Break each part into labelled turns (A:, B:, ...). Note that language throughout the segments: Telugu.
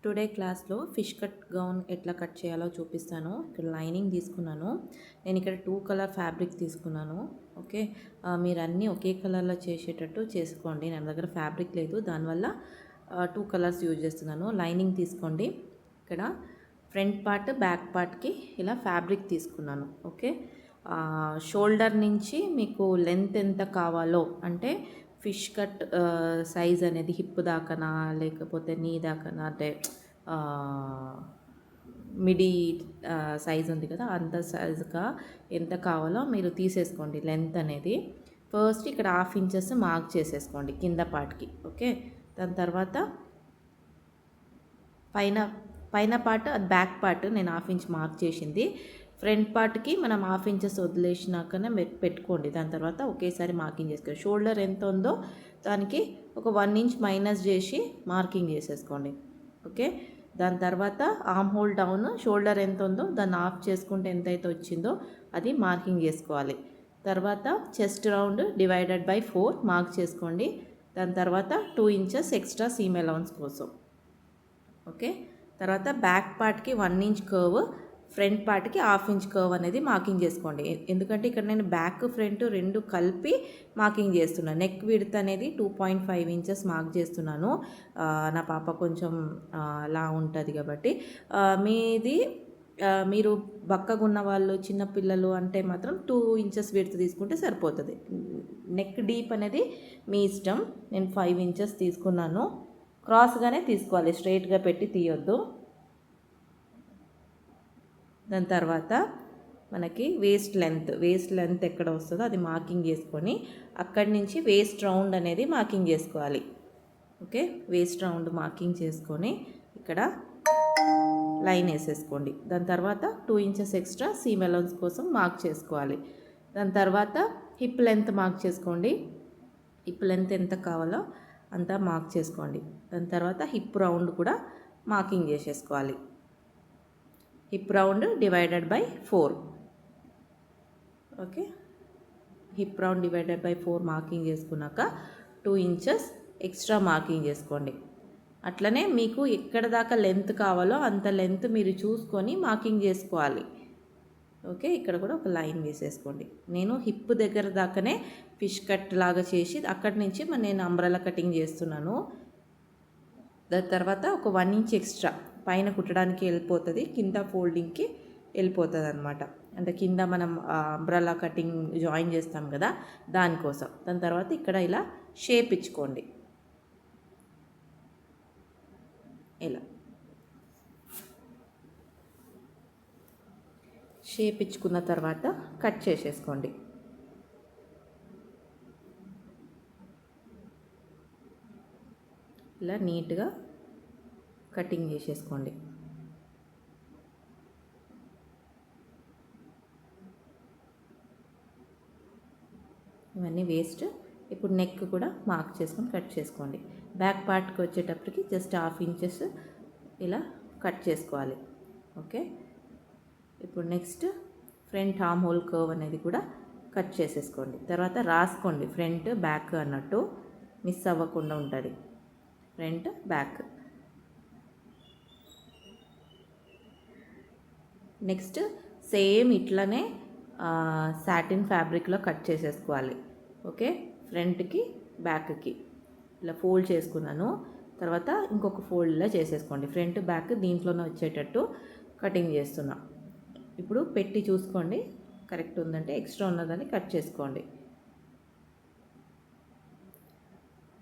A: టుడే క్లాస్లో ఫిష్ కట్ గౌన్ ఎట్లా కట్ చేయాలో చూపిస్తాను. ఇక్కడ లైనింగ్ తీసుకున్నాను. నేను ఇక్కడ 2 కలర్ ఫ్యాబ్రిక్ తీసుకున్నాను. ఓకే, మీరు అన్నీ ఒకే కలర్లో చేసేటట్టు చేసుకోండి. నా దగ్గర ఫ్యాబ్రిక్ లేదు, దానివల్ల 2 కలర్స్ యూజ్ చేస్తున్నాను. లైనింగ్ తీసుకోండి. ఇక్కడ ఫ్రంట్ పార్ట్ బ్యాక్ పార్ట్కి ఇలా ఫ్యాబ్రిక్ తీసుకున్నాను. ఓకే, షోల్డర్ నుంచి మీకు లెంత్ ఎంత కావాలో, అంటే ఫిష్ కట్ సైజ్ అనేది హిప్ దాకనా లేకపోతే నీ దాకనా, అంటే మిడీ సైజ్ ఉంది కదా, అంత సైజుగా ఎంత కావాలో మీరు తీసేసుకోండి లెంత్ అనేది. ఫస్ట్ ఇక్కడ 1/2 ఇంచెస్ మార్క్ చేసేసుకోండి కింద పార్ట్కి. ఓకే, దాని తర్వాత పైన పార్ట్ అది బ్యాక్ పార్ట్ నేను 1/2 ఇంచ్ మార్క్ చేసింది. ఫ్రంట్ పార్ట్కి మనం 1/2 ఇంచెస్ వదిలేసినాకనే పెట్టుకోండి. దాని తర్వాత ఒకేసారి మార్కింగ్ చేసుకోండి. షోల్డర్ ఎంత ఉందో దానికి ఒక 1 ఇంచ్ మైనస్ చేసి మార్కింగ్ చేసేసుకోండి. ఓకే, దాని తర్వాత ఆర్మ్ హోల్ డౌన్, షోల్డర్ ఎంత ఉందో దాన్ని ఆఫ్ చేసుకుంటే ఎంతైతే వచ్చిందో అది మార్కింగ్ చేసుకోవాలి. తర్వాత chest round divided by 4 mark చేసుకోండి. దాని తర్వాత 2 ఇంచెస్ ఎక్స్ట్రా సీమ్ అలౌన్స్ కోసం. ఓకే, తర్వాత బ్యాక్ పార్ట్కి 1 ఇంచ్ కర్వ్, ఫ్రంట్ పార్ట్కి 1/2 ఇంచ్ కర్వ్ అనేది మార్కింగ్ చేసుకోండి. ఎందుకంటే ఇక్కడ నేను బ్యాక్ ఫ్రంట్ రెండు కలిపి మార్కింగ్ చేస్తున్నాను. నెక్ విడ్త్ అనేది 2.5 ఇంచెస్ మార్క్ చేస్తున్నాను. నా పాప కొంచెం అలా ఉంటుంది కాబట్టి మీది మీరు బక్కగా ఉన్న వాళ్ళు, చిన్నపిల్లలు అంటే మాత్రం 2 ఇంచెస్ విడ్త్ తీసుకుంటే సరిపోతుంది. నెక్ డీప్ అనేది మీ ఇష్టం. నేను 5 ఇంచెస్ తీసుకున్నాను. క్రాస్గానే తీసుకోవాలి, స్ట్రైట్గా పెట్టి తీయొద్దు. దాని తర్వాత మనకి వేస్ట్ లెంత్ ఎక్కడ వస్తుందో అది మార్కింగ్ చేసుకొని అక్కడి నుంచి వేస్ట్ రౌండ్ అనేది మార్కింగ్ చేసుకోవాలి. ఓకే, వేస్ట్ రౌండ్ మార్కింగ్ చేసుకొని ఇక్కడ లైన్ వేసేసుకోండి. దాని తర్వాత 2 ఇంచెస్ ఎక్స్ట్రా సీమ్ అలౌన్స్ కోసం మార్క్ చేసుకోవాలి. దాని తర్వాత హిప్ లెంత్ మార్క్ చేసుకోండి. హిప్ లెంత్ ఎంత కావాలో అంతా మార్క్ చేసుకోండి. దాని తర్వాత హిప్ రౌండ్ కూడా మార్కింగ్ చేసేసుకోవాలి. Hip round divided by 4. Okay, hip round divided by 4 marking చేసుకున్నాక 2 ఇంచెస్ ఎక్స్ట్రా మార్కింగ్ చేసుకోండి. అట్లనే మీకు ఎక్కడ దాకా లెంత్ కావాలో అంత లెంత్ మీరు చూసుకొని మార్కింగ్ చేసుకోవాలి. ఓకే, ఇక్కడ కూడా ఒక లైన్ వేసేసుకోండి. నేను హిప్ దగ్గర దాకానే ఫిష్ కట్ లాగా చేసి అక్కడి నుంచి నేను అంబ్రెల్లా కటింగ్ చేస్తున్నాను. దాని తర్వాత ఒక 1 ఇంచ్ ఎక్స్ట్రా పైన కుట్టడానికి వెళ్ళిపోతుంది, కింద ఫోల్డింగ్కి వెళ్ళిపోతుంది అనమాట. అంటే కింద మనం అంబ్రెల్లా కటింగ్ జాయిన్ చేస్తాం కదా, దానికోసం. దాని తర్వాత ఇక్కడ ఇలా షేప్ ఇచ్చుకోండి. ఇలా షేప్ ఇచ్చుకున్న తర్వాత కట్ చేసేసుకోండి. ఇలా నీట్గా కటింగ్ చేసేసుకోండి. ఇవన్నీ వేస్ట్. ఇప్పుడు నెక్ కూడా మార్క్ చేసుకొని కట్ చేసుకోండి. బ్యాక్ పార్ట్కి వచ్చేటప్పటికి జస్ట్ 1/2 ఇంచెస్ ఇలా కట్ చేసుకోవాలి. ఓకే, ఇప్పుడు next front arm hole curve అనేది కూడా కట్ చేసేసుకోండి. తర్వాత రాసుకోండి ఫ్రంట్ బ్యాక్ అన్నట్టు, మిస్ అవ్వకుండా ఉంటుంది. Front back. నెక్స్ట్ సేమ్ ఇట్లనే సాటిన్ ఫ్యాబ్రిక్లో కట్ చేసేసుకోవాలి. ఓకే, ఫ్రంట్కి బ్యాక్కి ఇలా ఫోల్డ్ చేసుకున్నాను. తర్వాత ఇంకొక ఫోల్డ్లో చేసేసుకోండి. ఫ్రంట్ బ్యాక్ దీంట్లోనే వచ్చేటట్టు కటింగ్ చేస్తున్నా. ఇప్పుడు పెట్టి చూసుకోండి, కరెక్ట్ ఉందంటే ఎక్స్ట్రా ఉన్నదని కట్ చేసుకోండి.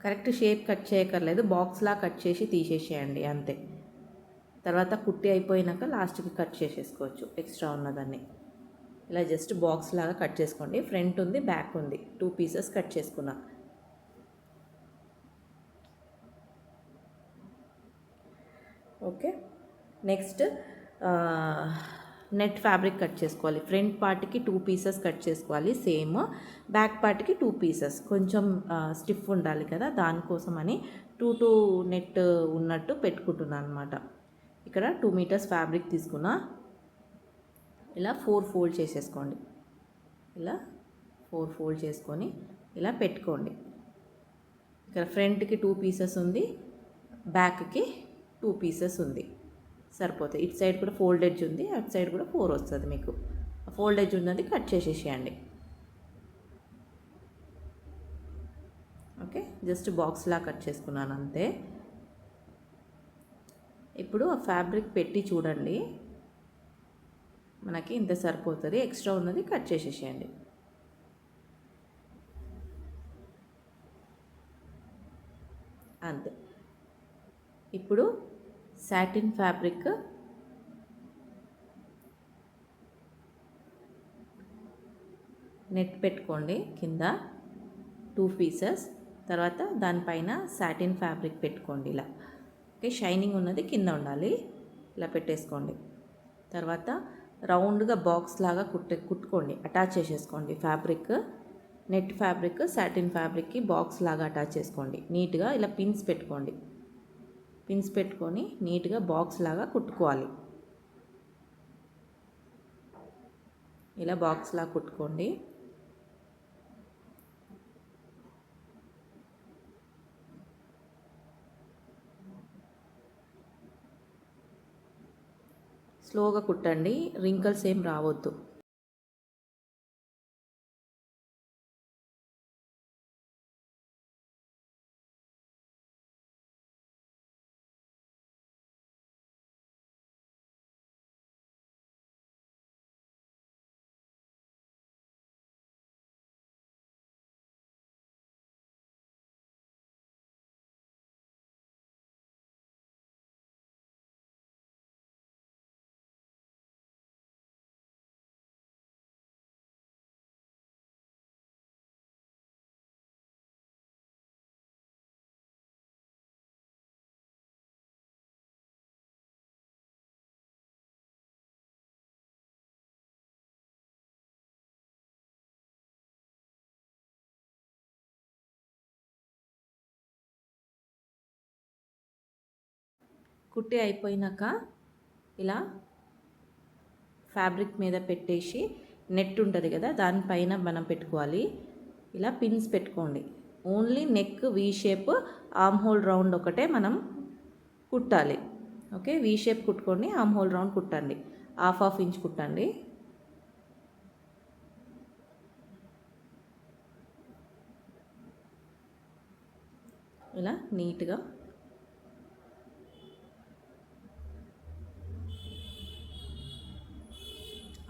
A: కరెక్ట్ షేప్ కట్ చేయక్కర్లేదు, బాక్స్లా కట్ చేసి తీసేసేయండి అంతే. తర్వాత కుట్టి అయిపోయినాక లాస్ట్కి కట్ చేసేసుకోవచ్చు ఎక్స్ట్రా ఉన్నదాన్ని. ఇలా జస్ట్ బాక్స్ లాగా కట్ చేసుకోండి. ఫ్రంట్ ఉంది, బ్యాక్ ఉంది, 2 పీసెస్ కట్ చేసుకున్నా. Okay, next net fabric cut చేసుకోవాలి. ఫ్రంట్ పార్ట్కి 2 పీసెస్ కట్ చేసుకోవాలి సేమ్. బ్యాక్ పార్ట్కి 2 పీసెస్. కొంచెం స్టిఫ్ ఉండాలి కదా, దానికోసమని 2 నెట్ ఉన్నట్టు పెట్టుకుంటున్నాను అనమాట. ఇక్కడ 2 మీటర్స్ ఫ్యాబ్రిక్ తీసుకున్నా. ఇలా 4 ఫోల్డ్ చేసేసుకోండి. ఇలా 4 ఫోల్డ్ చేసుకొని ఇలా పెట్టుకోండి. ఇక్కడ ఫ్రంట్కి 2 పీసెస్ ఉంది, బ్యాక్కి 2 పీసెస్ ఉంది, సరిపోతాయి. ఇటు సైడ్ కూడా ఫోల్డ్ ఎడ్జ్ ఉంది, అటు సైడ్ కూడా 4 వస్తుంది మీకు. ఫోల్డ్ ఎడ్జ్ ఉన్నది కట్ చేసేసేయండి. ఓకే, జస్ట్ బాక్స్లా కట్ చేసుకున్నాను అంతే. ఇప్పుడు ఆ ఫ్యాబ్రిక్ పెట్టి చూడండి, మనకి ఇంత సరిపోతుంది. ఎక్స్ట్రా ఉన్నది కట్ చేసేసేయండి. అంతే. ఇప్పుడు సాటిన్ ఫ్యాబ్రిక్ నెట్ పెట్టుకోండి కింద 2 పీసెస్. తర్వాత దానిపైన సాటిన్ ఫ్యాబ్రిక్ పెట్టుకోండి ఇలా. ఓకే, షైనింగ్ ఉన్నది కింద ఉండాలి, ఇలా పెట్టేసుకోండి. తర్వాత రౌండ్గా బాక్స్ లాగా కుట్టుకోండి, అటాచ్ చేసేసుకోండి. ఫ్యాబ్రిక్ నెట్ ఫ్యాబ్రిక్ సాటిన్ ఫ్యాబ్రిక్కి బాక్స్ లాగా అటాచ్ చేసుకోండి. నీట్గా ఇలా పిన్స్ పెట్టుకోండి. పిన్స్ పెట్టుకొని నీట్గా బాక్స్ లాగా కుట్టుకోవాలి. ఇలా బాక్స్ లాగా కుట్టుకోండి. స్లోగా కుట్టండి, రింకల్స్ ఏం రావద్దు. కుట్టి అయిపోయినాక ఇలా ఫ్యాబ్రిక్ మీద పెట్టేసి నెట్ ఉంటుంది కదా, దానిపైన మనం పెట్టుకోవాలి. ఇలా పిన్స్ పెట్టుకోండి. Only neck V shape, armhole round ఒకటే మనం కుట్టాలి. ఓకే, వీ షేప్ కుట్టుకోండి, ఆర్మ్ హోల్ రౌండ్ కుట్టండి. హాఫ్ ఇంచ్ కుట్టండి. ఇలా నీట్గా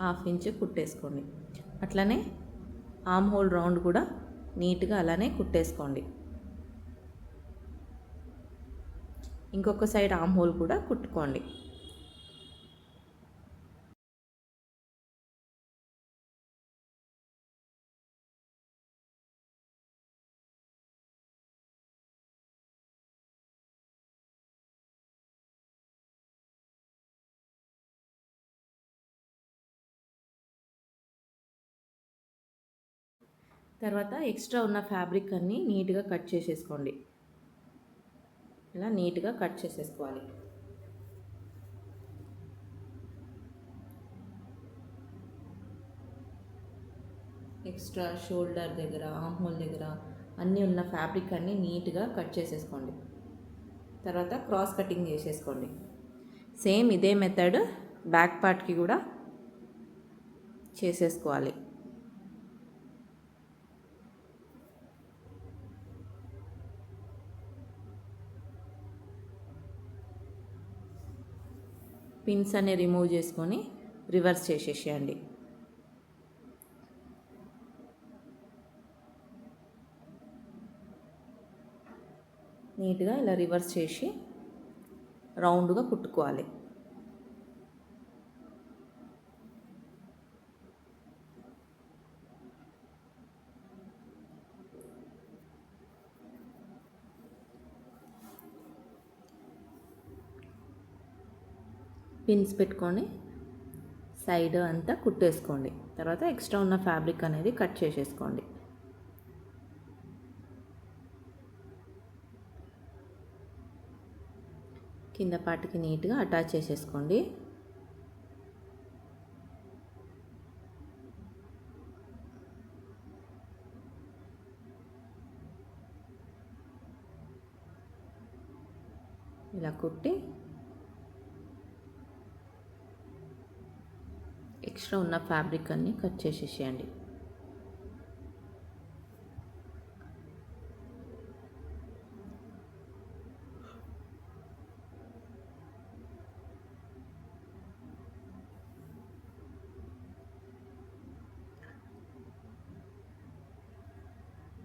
A: హాఫ్ ఇంచ్ కుట్టేసుకోండి. అట్లనే ఆర్మ్ హోల్ రౌండ్ కూడా నీట్గా అలానే కుట్టేసుకోండి. ఇంకొక సైడ్ ఆర్మ్ హోల్ కూడా కుట్టుకోండి. తర్వాత ఎక్స్ట్రా ఉన్న ఫ్యాబ్రిక్ అన్నీ నీట్గా కట్ చేసేసుకోండి. ఇలా నీట్గా కట్ చేసేసుకోవాలి. ఎక్స్ట్రా షోల్డర్ దగ్గర, ఆర్మ్ హోల్ దగ్గర అన్నీ ఉన్న ఫ్యాబ్రిక్ అన్నీ నీట్గా కట్ చేసేసుకోండి. తర్వాత క్రాస్ కటింగ్ చేసేసుకోండి. సేమ్ ఇదే మెథడ్ బ్యాక్ పార్ట్కి కూడా చేసేసుకోవాలి. పిన్స్ అన్ని రిమూవ్ చేసుకొని రివర్స్ చేసేసేయండి. నీట్గా ఇలా రివర్స్ చేసి రౌండ్గా కుట్టుకోవాలి. పిన్స్ పెట్టుకొని సైడ్ అంతా కుట్టేసుకోండి. తర్వాత ఎక్స్ట్రా ఉన్న ఫ్యాబ్రిక్ అనేది కట్ చేసేసుకోండి. కింద పార్ట్కి నీట్గా అటాచ్ చేసేసుకోండి. ఇలా కుట్టి ఎక్స్ట్రా ఉన్న ఫ్యాబ్రిక్ అన్నీ కట్ చేసేసేయండి.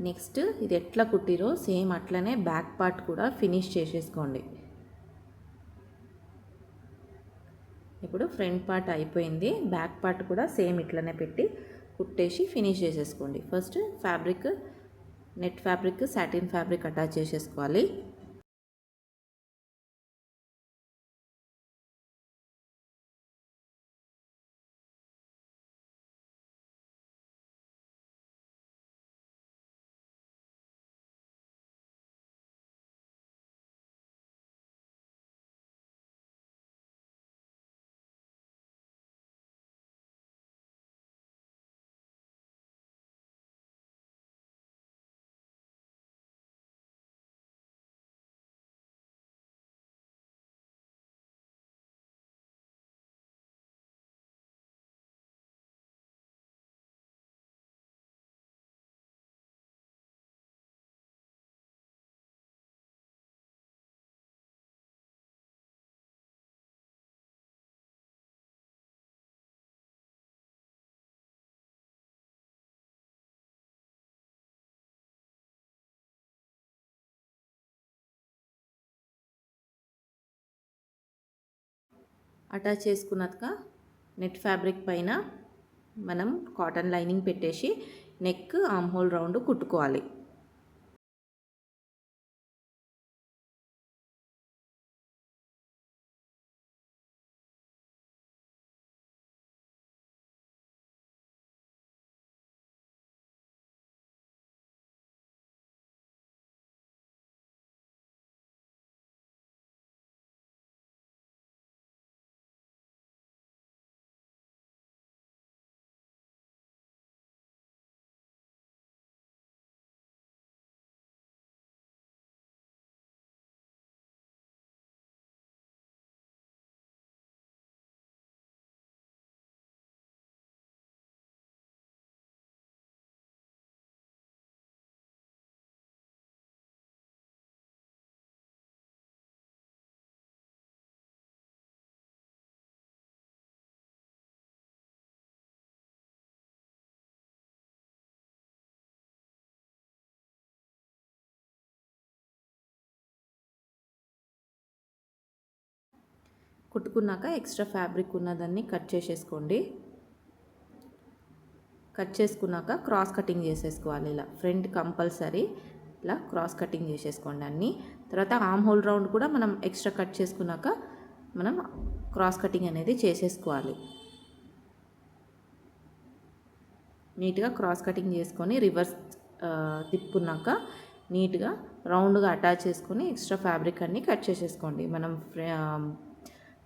A: నెక్స్ట్ ఇది ఎట్లా కుట్టిరో సేమ్ అట్లనే బ్యాక్ పార్ట్ కూడా ఫినిష్ చేసేసుకోండి. ఇప్పుడు ఫ్రంట్ పార్ట్ అయిపోయింది, బ్యాక్ పార్ట్ కూడా సేమ్ ఇట్లనే పెట్టి కుట్టేసి ఫినిష్ చేసేసుకోండి. First fabric, net fabric, satin fabric attach చేసేసుకోవాలి. అటాచ్ చేసుకున్నాక నెట్ ఫ్యాబ్రిక్ పైన మనం కాటన్ లైనింగ్ పెట్టేసి నెక్, ఆర్మ్ హోల్ రౌండ్ కుట్టుకోవాలి. కుట్టుకున్నాక ఎక్స్ట్రా ఫ్యాబ్రిక్ ఉన్నదాన్ని కట్ చేసేసుకోండి. కట్ చేసుకున్నాక క్రాస్ కటింగ్ చేసేసుకోవాలి. ఇలా ఫ్రంట్ కంపల్సరీ ఇలా క్రాస్ కటింగ్ చేసేసుకోండి అన్నీ. తర్వాత ఆర్మ్ హోల్ రౌండ్ కూడా మనం ఎక్స్ట్రా కట్ చేసుకున్నాక మనం క్రాస్ కటింగ్ అనేది చేసేసుకోవాలి. నీట్గా క్రాస్ కటింగ్ చేసుకొని రివర్స్ తిప్పుకున్నాక నీట్గా రౌండ్గా అటాచ్ చేసుకొని ఎక్స్ట్రా ఫ్యాబ్రిక్ అన్నీ కట్ చేసేసుకోండి. మనం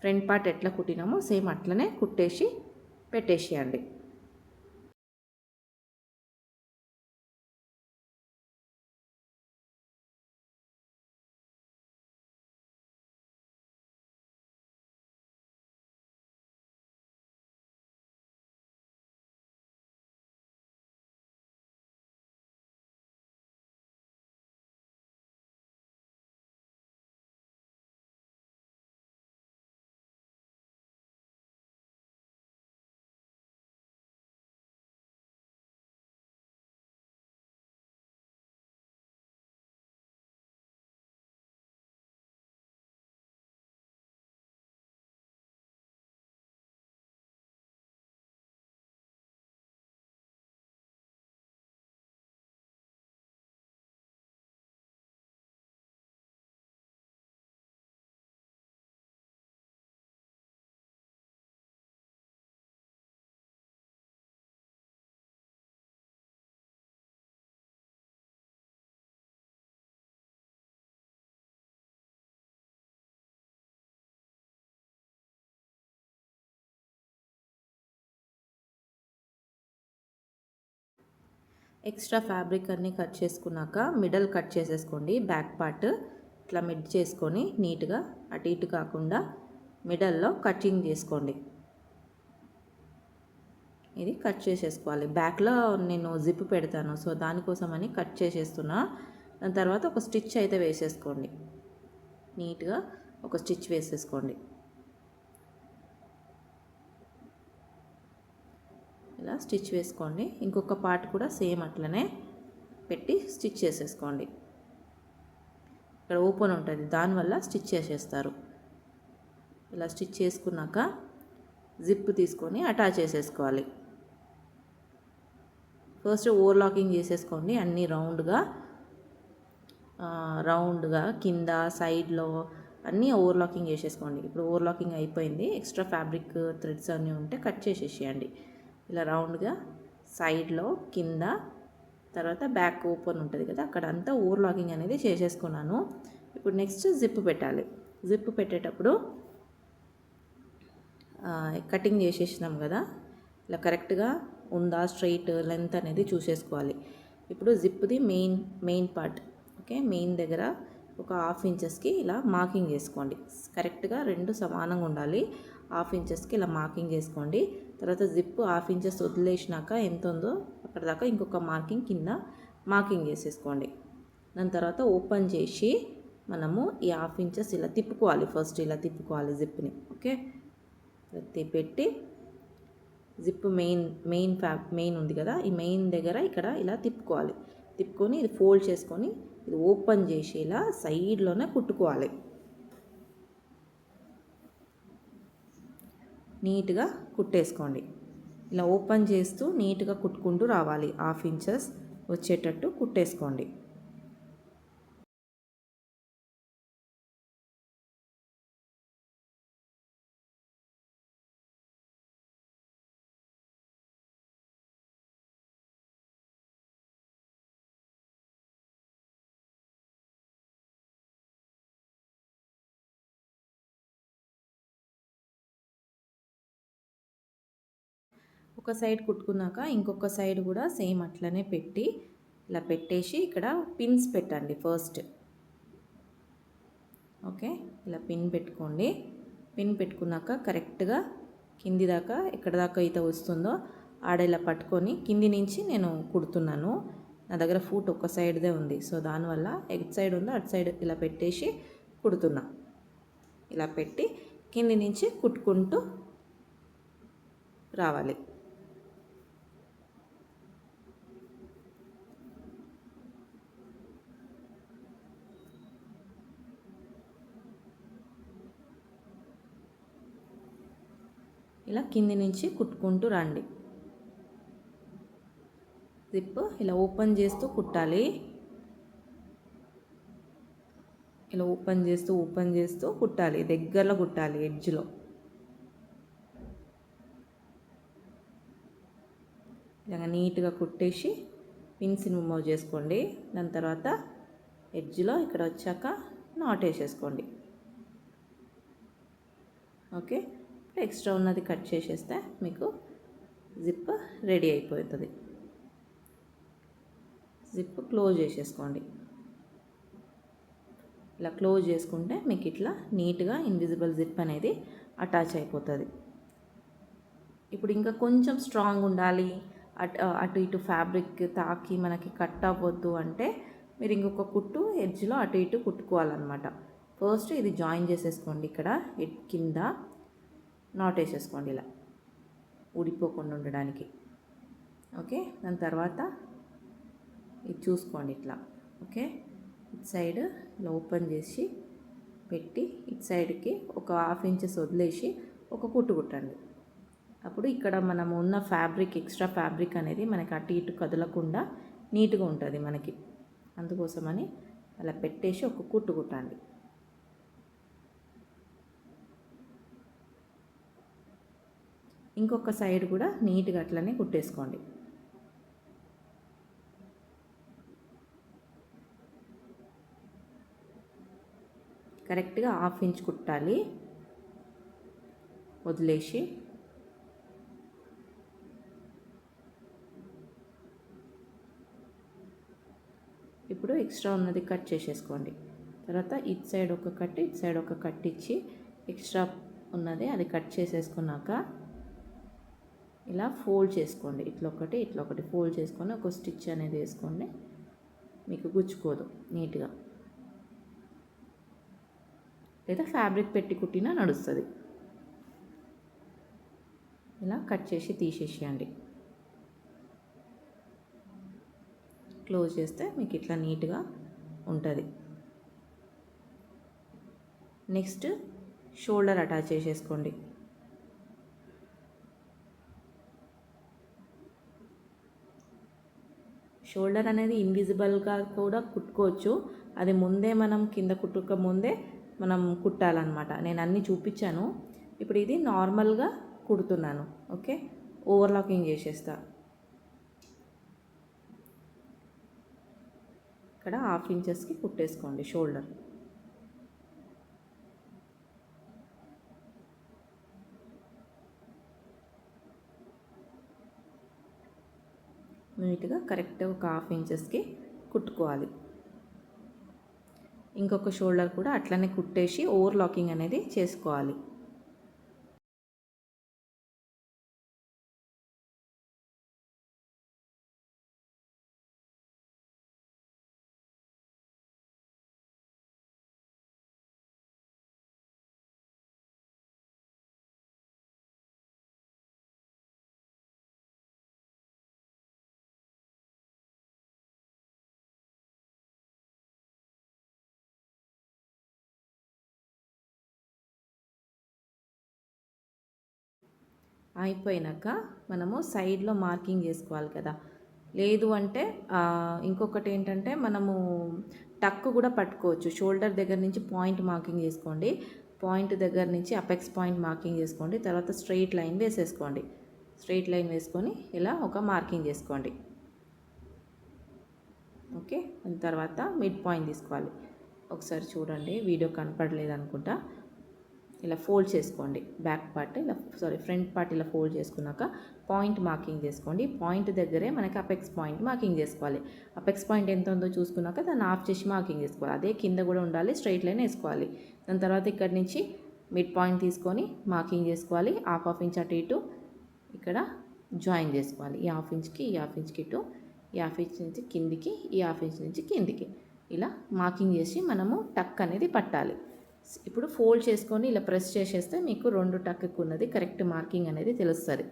A: ఫ్రంట్ పార్ట్ ఎట్లా కుట్టినామో సేమ్ అట్లనే కుట్టేసి పెట్టేసేయండి. ఎక్స్ట్రా ఫ్యాబ్రిక్ అన్నీ కట్ చేసుకున్నాక మిడల్ కట్ చేసేసుకోండి. బ్యాక్ పార్ట్ ఇట్లా మిడ్ చేసుకొని నీట్గా అటు ఇటు కాకుండా మిడల్లో కటింగ్ చేసుకోండి. ఇది కట్ చేసేసుకోవాలి. బ్యాక్లో నేను జిప్ పెడతాను, సో దానికోసమని కట్ చేసేస్తున్నా. దాని తర్వాత ఒక స్టిచ్ అయితే వేసేసుకోండి. నీట్గా ఒక స్టిచ్ వేసేసుకోండి. ఇలా స్టిచ్ వేసుకోండి. ఇంకొక పార్ట్ కూడా సేమ్ అట్లనే పెట్టి స్టిచ్ చేసేసుకోండి. ఇక్కడ ఓపెన్ ఉంటుంది, దానివల్ల స్టిచ్ చేసేస్తారు. ఇలా స్టిచ్ చేసుకున్నాక జిప్ తీసుకొని అటాచ్ చేసేసుకోవాలి. ఫస్ట్ ఓవర్లాకింగ్ చేసేసుకోండి అన్నీ రౌండ్గా కింద సైడ్లో అన్నీ ఓవర్లాకింగ్ చేసేసుకోండి. ఇప్పుడు ఓవర్లాకింగ్ అయిపోయింది. ఎక్స్ట్రా ఫ్యాబ్రిక్ థ్రెడ్స్ అన్నీ ఉంటే కట్ చేసేసేయండి. ఇలా రౌండ్గా సైడ్లో కింద, తర్వాత బ్యాక్ ఓపెన్ ఉంటుంది కదా, అక్కడ అంతా ఓవర్లాకింగ్ అనేది చేసేసుకున్నాను. ఇప్పుడు నెక్స్ట్ జిప్ పెట్టాలి. జిప్ పెట్టేటప్పుడు కటింగ్ చేసేసినాం కదా, ఇలా కరెక్ట్గా ఉందా స్ట్రైట్ లెంత్ అనేది చూసేసుకోవాలి. ఇప్పుడు జిప్ది మెయిన్ పార్ట్, ఓకే, మెయిన్ దగ్గర ఒక 1/2 ఇంచెస్కి ఇలా మార్కింగ్ చేసుకోండి. కరెక్ట్గా రెండు సమానంగా ఉండాలి. 1/2 ఇంచెస్కి ఇలా మార్కింగ్ చేసుకోండి. తర్వాత జిప్ 1/2 ఇంచెస్ వదిలేసినాక ఎంత ఉందో అక్కడ దాకా ఇంకొక మార్కింగ్ కింద మార్కింగ్ చేసేసుకోండి. దాని తర్వాత ఓపెన్ చేసి మనము ఈ 1/2 ఇంచెస్ ఇలా తిప్పుకోవాలి. ఫస్ట్ ఇలా తిప్పుకోవాలి జిప్ని, ఓకే. పెట్టి జిప్ మెయిన్ ఉంది కదా, ఈ మెయిన్ దగ్గర ఇక్కడ ఇలా తిప్పుకోవాలి. తిప్పుకొని ఇది ఫోల్డ్ చేసుకొని ఇది ఓపెన్ చేసి ఇలా సైడ్లోనే కుట్టుకోవాలి. నీట్గా కుట్టేసుకోండి. ఇలా ఓపెన్ చేస్తూ నీట్గా కుట్టుకుంటూ రావాలి. 1/2 ఇంచెస్ వచ్చేటట్టు కుట్టేసుకోండి. ఒక సైడ్ కుట్టుకున్నాక ఇంకొక సైడ్ కూడా సేమ్ అట్లనే పెట్టి ఇలా పెట్టేసి ఇక్కడ పిన్స్ పెట్టండి ఫస్ట్, ఓకే. ఇలా పిన్ పెట్టుకోండి. పిన్ పెట్టుకున్నాక కరెక్ట్గా కింది దాకా ఎక్కడ దాకా అయితే వస్తుందో ఆడ ఇలా పట్టుకొని కింది నుంచి నేను కుడుతున్నాను. నా దగ్గర ఫూట్ ఒక సైడ్దే ఉంది, సో దానివల్ల ఎటు సైడ్ ఉందో అటు సైడ్ ఇలా పెట్టేసి కుడుతున్నా. ఇలా పెట్టి కింది నుంచి కుట్టుకుంటూ రావాలి. ఇలా కింది నుంచి కుట్టుకుంటూ రండి. జిప్ ఇలా ఓపెన్ చేస్తూ కుట్టాలి. ఇలా ఓపెన్ చేస్తూ కుట్టాలి. దగ్గరలో కుట్టాలి, ఎడ్జ్లో. ఇలా నీట్గా కుట్టేసి పిన్స్ని రిమూవ్ చేసుకోండి. దాని తర్వాత ఎడ్జ్లో ఇక్కడ వచ్చాక నాట్ వేసేసుకోండి, ఓకే. ఎక్స్ట్రా ఉన్నది కట్ చేసేస్తే మీకు జిప్ రెడీ అయిపోతుంది. జిప్ క్లోజ్ చేసేసుకోండి. ఇలా క్లోజ్ చేసుకుంటే మీకు ఇట్లా నీట్గా ఇన్విజిబుల్ జిప్ అనేది అటాచ్ అయిపోతుంది. ఇప్పుడు ఇంకా కొంచెం స్ట్రాంగ్ ఉండాలి, అటు ఇటు ఫ్యాబ్రిక్ తాకి మనకి కట్ అవ్వద్దు అంటే మీరు ఇంకొక కుట్టు ఎడ్జ్లో అటు ఇటు కుట్టుకోవాలన్నమాట. ఫస్ట్ ఇది జాయిన్ చేసేసుకోండి. ఇక్కడ కింద నాట్ వేసేసుకోండి ఇలా ఊడిపోకుండా ఉండడానికి, ఓకే. దాని తర్వాత ఇది చూసుకోండి ఇట్లా, ఓకే. ఇటు సైడ్ ఇలా ఓపెన్ చేసి పెట్టి ఇటు సైడ్కి ఒక 1/2 ఇంచెస్ వదిలేసి ఒక కుట్టు కుట్టండి. అప్పుడు ఇక్కడ మనం ఉన్న ఫ్యాబ్రిక్, ఎక్స్ట్రా ఫ్యాబ్రిక్ అనేది మనకి అటు ఇటు కదలకుండా నీట్గా ఉంటుంది మనకి. అందుకోసమని అలా పెట్టేసి ఒక కుట్టు కుట్టండి. ఇంకొక సైడ్ కూడా నీట్గా అట్లనే కుట్టేసుకోండి. కరెక్ట్గా 1/2 ఇంచ్ కుట్టాలి వదిలేసి. ఇప్పుడు ఎక్స్ట్రా ఉన్నది కట్ చేసేసుకోండి. తర్వాత ఇటు సైడ్ ఒక కట్, ఇటు సైడ్ ఒక కట్ ఇచ్చి ఎక్స్ట్రా ఉన్నది అది కట్ చేసేసుకున్నాక ఇలా ఫోల్డ్ చేసుకోండి. ఇట్లొకటి ఇట్లొకటి ఫోల్డ్ చేసుకొని ఒక స్టిచ్ అనేది వేసుకోండి. మీకు గుచ్చుకోదు నీట్గా. లేదా ఫ్యాబ్రిక్ పెట్టి కుట్టినా నడుస్తుంది. ఇలా కట్ చేసి తీసేసేయండి. క్లోజ్ చేస్తే మీకు ఇట్లా నీట్గా ఉంటుంది. నెక్స్ట్ షోల్డర్ అటాచ్ చేసేసుకోండి. షోల్డర్ అనేది ఇన్విజిబుల్గా కూడా కుట్టుకోవచ్చు. అది ముందే మనం కింద కుట్టుక ముందే మనం కుట్టాలన్నమాట. నేను అన్నీ చూపించాను. ఇప్పుడు ఇది నార్మల్గా కుడుతున్నాను. ఓకే, ఓవర్లాకింగ్ చేసేస్తా. ఇక్కడ 1/2 ఇంచెస్కి కుట్టేసుకోండి షోల్డర్. నీట్గా కరెక్ట్గా ఒక 1/2 ఇంచెస్కి కుట్టుకోవాలి. ఇంకొక షోల్డర్ కూడా అట్లనే కుట్టేసి ఓవర్లాకింగ్ అనేది చేసుకోవాలి. అయిపోయినాక మనము సైడ్లో మార్కింగ్ చేసుకోవాలి కదా. లేదు అంటే ఇంకొకటి ఏంటంటే మనము టక్ కూడా పట్టుకోవచ్చు. షోల్డర్ దగ్గర నుంచి పాయింట్ మార్కింగ్ చేసుకోండి. పాయింట్ దగ్గర నుంచి అపెక్స్ పాయింట్ మార్కింగ్ చేసుకోండి. తర్వాత స్ట్రెయిట్ లైన్ వేసేసుకోండి. స్ట్రెయిట్ లైన్ వేసుకొని ఇలా ఒక మార్కింగ్ చేసుకోండి. ఓకే, దాని తర్వాత మిడ్ పాయింట్ తీసుకోవాలి. ఒకసారి చూడండి, వీడియో కనపడలేదు అనుకుంటా. ఇలా ఫోల్డ్ చేసుకోండి. బ్యాక్ పార్ట్ ఇలా ఫ్రంట్ పార్ట్ ఇలా ఫోల్డ్ చేసుకున్నాక పాయింట్ మార్కింగ్ చేసుకోండి. పాయింట్ దగ్గరే మనకి అపెక్స్ పాయింట్ మార్కింగ్ చేసుకోవాలి. అపెక్స్ పాయింట్ ఎంత ఉందో చూసుకున్నాక దాన్ని ఆఫ్ చేసి మార్కింగ్ చేసుకోవాలి. అదే కింద కూడా ఉండాలి. స్ట్రైట్ లైన్ వేసుకోవాలి. దాని తర్వాత ఇక్కడ నుంచి మిడ్ పాయింట్ తీసుకొని మార్కింగ్ చేసుకోవాలి. హాఫ్ ఇంచ్ అటు ఇటు ఇక్కడ జాయిన్ చేసుకోవాలి. ఈ 1/2 ఇంచ్కి ఈ 1/2 ఇంచ్కి ఇటు, ఈ 1/2 ఇంచ్ నుంచి కిందికి, ఈ 1/2 ఇంచ్ నుంచి కిందికి ఇలా మార్కింగ్ చేసి మనము టక్ అనేది పట్టాలి. ఇప్పుడు ఫోల్డ్ చేసుకొని ఇలా ప్రెస్ చేసేస్తే మీకు 2 టక్కు ఉన్నది కరెక్ట్ మార్కింగ్ అనేది తెలుస్తుంది.